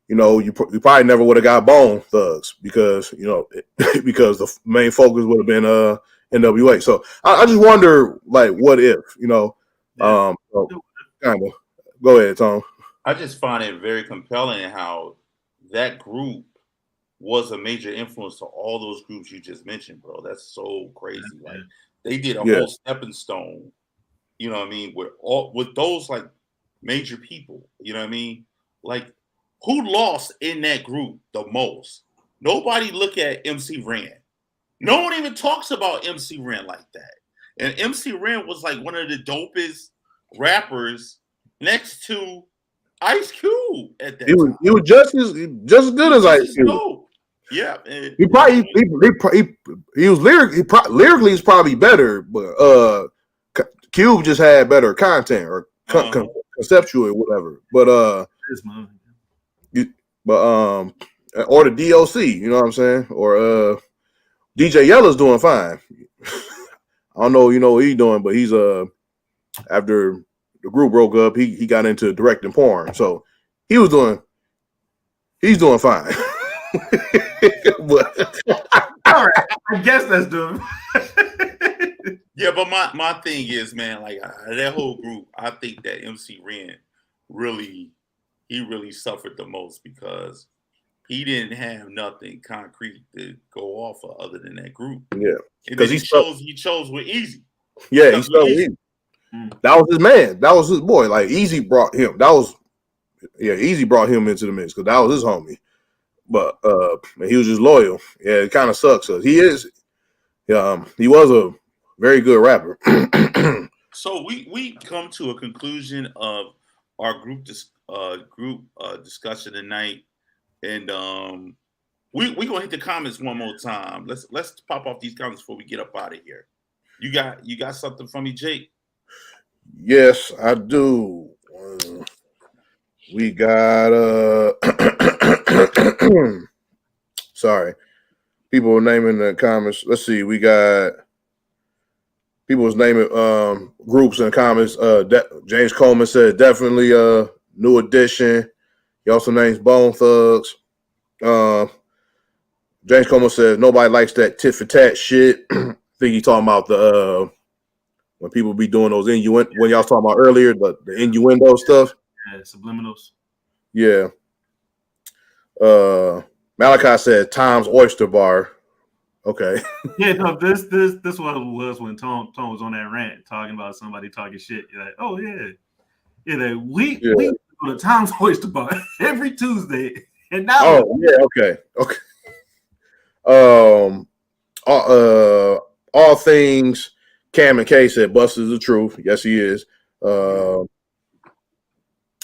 you probably never would have got Bone Thugs because because the main focus would have been NWA. So I just wonder what if Yeah. So kind of. Go ahead, Tom. I just find it very compelling how that group was a major influence to all those groups you just mentioned, bro. That's so crazy. Like they did a whole stepping stone, you know what I mean, with those like major people, you know what I mean? Like who lost in that group the most? Nobody look at MC Ren. No one even talks about MC Ren like that. And MC Ren was like one of the dopest rappers next to Ice Cube at that time. He was just as good as Ice Cube. Dope. Yeah, he was lyrically he's probably better, but Cube just had better content or conceptual or whatever. But or the DOC, you know what I'm saying? Or DJ Yella's doing fine. I don't know, you know what he's doing, but he's after the group broke up, he got into directing porn, so he's doing fine. But, all right, I guess that's doing. Yeah, but my thing is, man, like that whole group, I think that MC Ren really suffered the most because he didn't have nothing concrete to go off of other than that group. Yeah, because he chose with Easy. Yeah, he stuck with Easy. That was his man. That was his boy. Like Easy brought him. Easy brought him into the mix because that was his homie. But he was just loyal. Yeah, it kind of sucks. He was a very good rapper. So we come to a conclusion of our group discussion tonight, and we gonna hit the comments one more time. Let's pop off these comments before we get up out of here. You got something from me, Jake? Yes, I do. We got sorry. People were naming the comments. Let's see. We got people was naming groups in the comments. James Coleman said definitely New Edition. He also names Bone Thugs. James Coleman says nobody likes that tit for tat shit. I think he talking about the when people be doing those when y'all was talking about earlier, the innuendo stuff. Yeah, subliminals. Yeah. Malachi said Tom's Oyster Bar. Okay. Yeah, no, this what it was when Tom was on that rant talking about somebody talking shit. You're like, oh yeah. Yeah, we go to Tom's Oyster Bar every Tuesday. And now all things Cam and K said Buster's the truth. Yes, he is.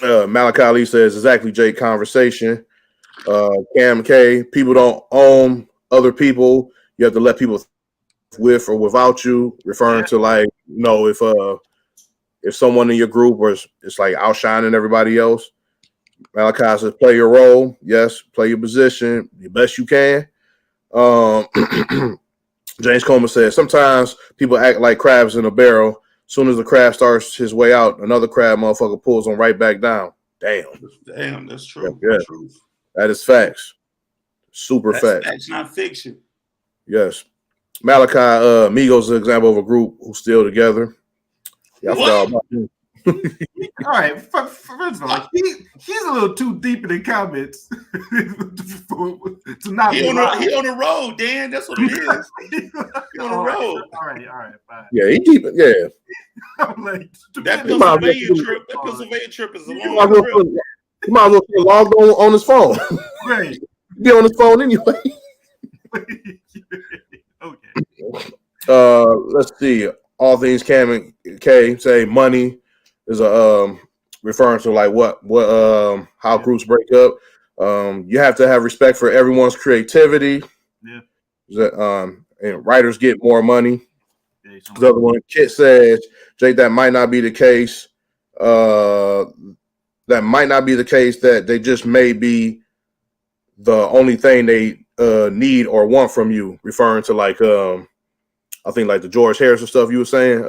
Malachi Lee says exactly Jake conversation. Cam K, people don't own other people. You have to let people with or without you, referring to like, you know, if someone in your group was it's like outshining everybody else. Malachi says play your role. Yes, play your position the best you can. James Coleman says sometimes people act like crabs in a barrel. As soon as the crab starts his way out, another crab motherfucker pulls him right back down. Damn, that's true. Yeah. That is facts. Super facts. That's not fiction. Yes. Malachi Migos is an example of a group who's still together. Yeah, I forgot about him. All right, first of all, he's a little too deep in the comments to not. He on the road, Dan. That's what it is. He on the road. All right, fine. Yeah, he deep. Yeah. I'm like, that Pennsylvania trip is a long trip. He might as well be logged on his phone. Right. Be on his phone anyway. Okay. Let's see. All things Cam and K say money is a referring to like what how groups break up. You have to have respect for everyone's creativity. Yeah. And writers get more money. Yeah, the other one, Kit says, Jake, that might not be the case. That might not be the case. That they just may be the only thing they need or want from you. Referring to like I think like the George Harrison stuff you were saying.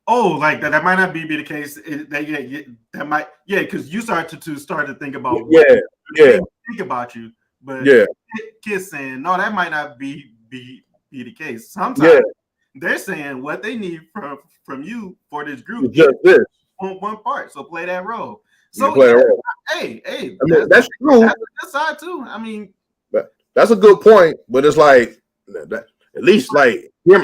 Like that might not be the case. That might because you start to think about think about you, but Kid saying no, that might not be the case. they're saying what they need from you for this group It's just this. one part. So play that role. You So play a role. hey, I mean, that's true. That's a good side too. I mean, that's a good point, but it's like that, at least hear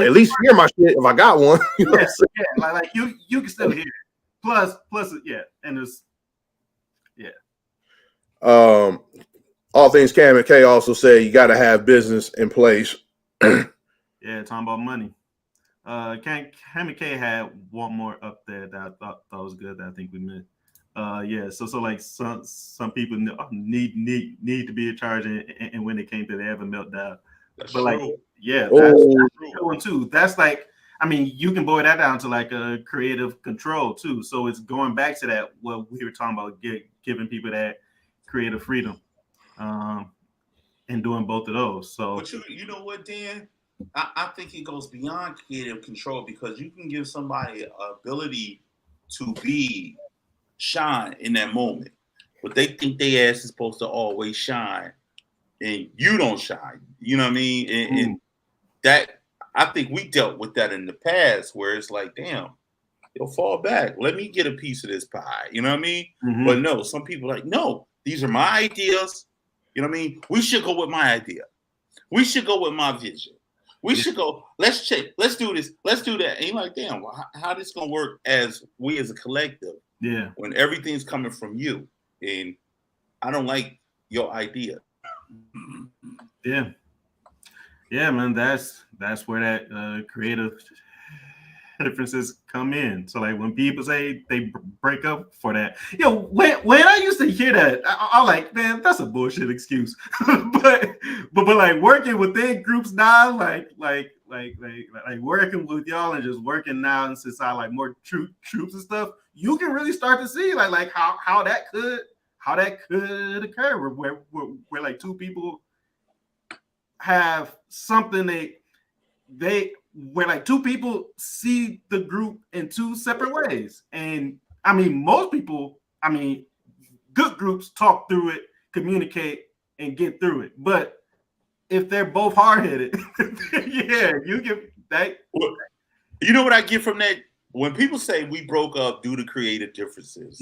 my shit if I got one. You know what I'm saying? Yeah, like you can still hear it. Plus, yeah, and it's All things Cam and K also say you got to have business in place. Yeah, talking about money. Cam and K had one more up there that I thought was good that I think we missed. Yeah, so like some people need to be in charge, and when it came to, they have a meltdown. That's but true. like, yeah, that's a good one too. That's like, I mean, you can boil that down to like a creative control too. So it's going back to that what we were talking about, giving people that creative freedom, and doing both of those. So, but you know what, Dan? I think it goes beyond creative control, because you can give somebody an ability to shine in that moment, but they think their ass is supposed to always shine, and you don't shine. You know what I mean? And that, I think we dealt with that in the past, where it's like, damn, you'll fall back. Let me get a piece of this pie. You know what I mean? Mm-hmm. But no, some people are like, no, these are my ideas. You know what I mean? We should go with my idea. We should go with my vision. We should go, let's check, let's do this, let's do that. And you're like, damn, well, how this gonna work as we as a collective? Yeah. When everything's coming from you, and I don't like your idea. Yeah. Yeah, man, that's where that creative differences come in. So like when people say they break up for that, when I used to hear that, I'm like, man, that's a bullshit excuse. but like working within groups now, like working with y'all and just working now and since I like more troops and stuff, you can really start to see like how that could occur where like two people have something they where like two people see the group in two separate ways. And I mean, most people, I mean, good groups talk through it, communicate, and get through it. But if they're both hard-headed, yeah, you get that. Well, you know what I get from that? When people say we broke up due to creative differences,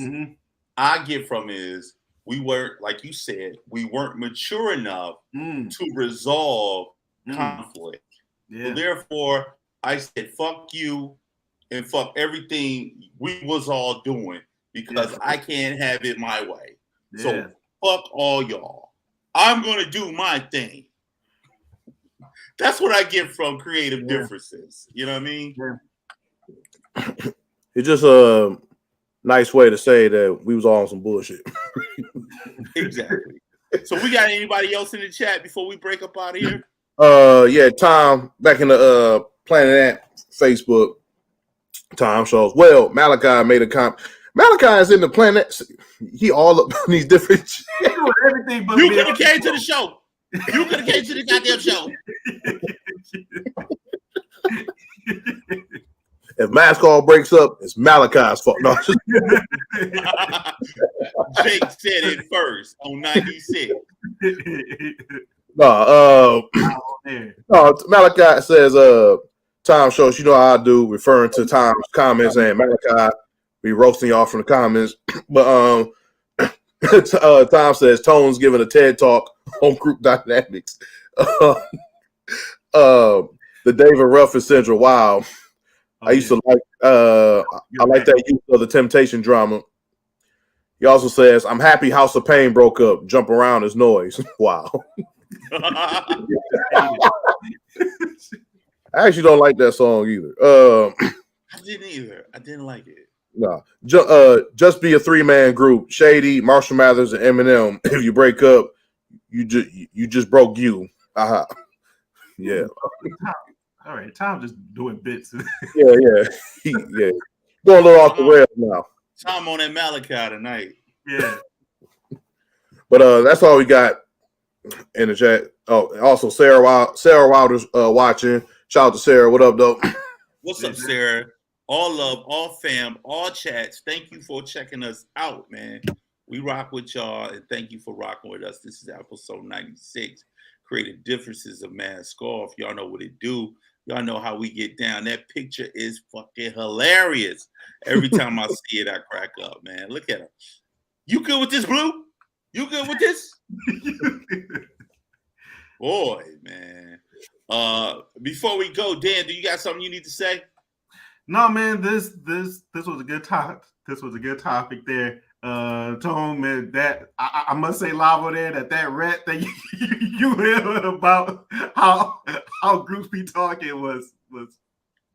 I get from is we weren't, like you said, we weren't mature enough to resolve conflict. Yeah. So therefore, I said, fuck you and fuck everything we was all doing, because I can't have it my way. Yeah. So fuck all y'all. I'm going to do my thing. That's what I get from creative differences. You know what I mean? Yeah. It's just a nice way to say that we was all on some bullshit. Exactly. So we got anybody else in the chat before we break up out of here? Yeah, Tom, back in the Planet Ant Facebook, Tom shows. Well, Malachi made a comment. Malachi is in the Planet. He all up on these different shit. Everything but you could have came to the show. You could have came to the goddamn show. If Mask Call breaks up, it's Malachi's fault. No, Jake said it first on 96. No, Malachi says, Tom shows, you know how I do, referring to Tom's comments, and Malachi be roasting y'all from the comments. But Tom says Tone's giving a TED talk on group dynamics. The David Ruffin Central. Wow. I used to like I like that use of the Temptation drama. He also says, I'm happy House of Pain broke up. Jump around is noise. Wow. I actually don't like that song either. I didn't either. I didn't like it. No. Just be a 3-man group. Shady, Marshall Mathers, and Eminem. If you break up, you just broke you. Uh-huh. Yeah. All right, Tom just doing bits. Yeah. Yeah. Going a little off the rails now. Tom on that Malachi tonight. Yeah. But that's all we got in the chat. Oh, also Sarah Wilder's watching. Shout out to Sarah. What up, though? What's up, Sarah? All love, all fam, all chats. Thank you for checking us out, man. We rock with y'all, and thank you for rocking with us. This is episode 96. Creative Differences of Mask Off. Y'all know what it do. Y'all know how we get down. That picture is fucking hilarious. Every time I see it, I crack up, man. Look at him. You good with this, Blue? You good with this? Boy, man. Before we go, Dan, do you got something you need to say? No, man. This was a good topic. This was a good topic there. Tone, man, that I must say, Lavo, there that rant that you heard about how groups be talking was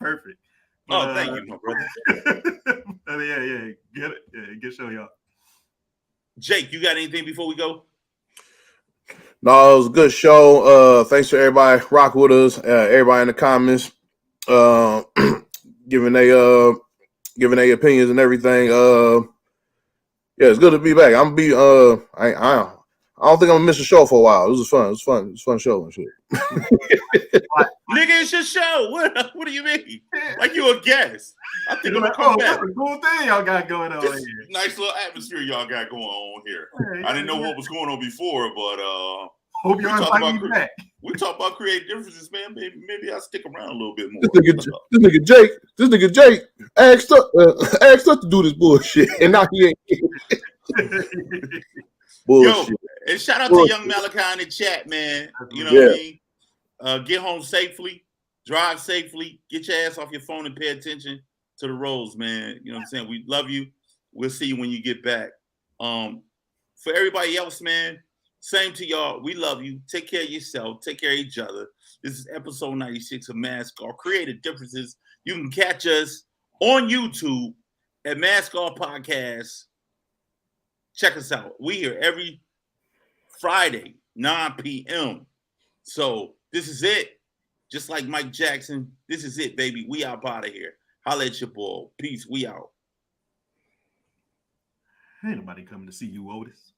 perfect. But, thank you, my brother. yeah, good show, y'all. Jake, you got anything before we go? No, it was a good show. Thanks to everybody rock with us. Everybody in the comments, giving their opinions and everything. Yeah, it's good to be back. I'm gonna be. I don't think I'm gonna miss a show for a while. It was fun. It was fun. It was a fun show and shit. Nigga, it's your show. What do you mean? Like you a guest? I think I'm gonna come back. That's a cool thing y'all got going on This here. nice little atmosphere y'all got going on here. Hey, I didn't know what was going on before, but hope y'all invite me back. we talk about creative differences, man. Maybe I'll stick around a little bit more. This nigga Jake asked us to do this bullshit, and now he ain't. Bullshit. Yo, and shout out to Young Malachi in the chat, man. You know what I mean? Get home safely, drive safely, get your ass off your phone and pay attention to the roads, man. You know what I'm saying? We love you. We'll see you when you get back. For everybody else, man, same to y'all. We love you. Take care of yourself. Take care of each other. This is episode 96 of Mask Off Creative Differences. You can catch us on YouTube at Mask Off Podcast. Check us out. We here every Friday, 9 p.m. So this is it. Just like Mike Jackson, this is it, baby. We out of here. Holla at your boy. Peace. We out. Ain't nobody coming to see you, Otis.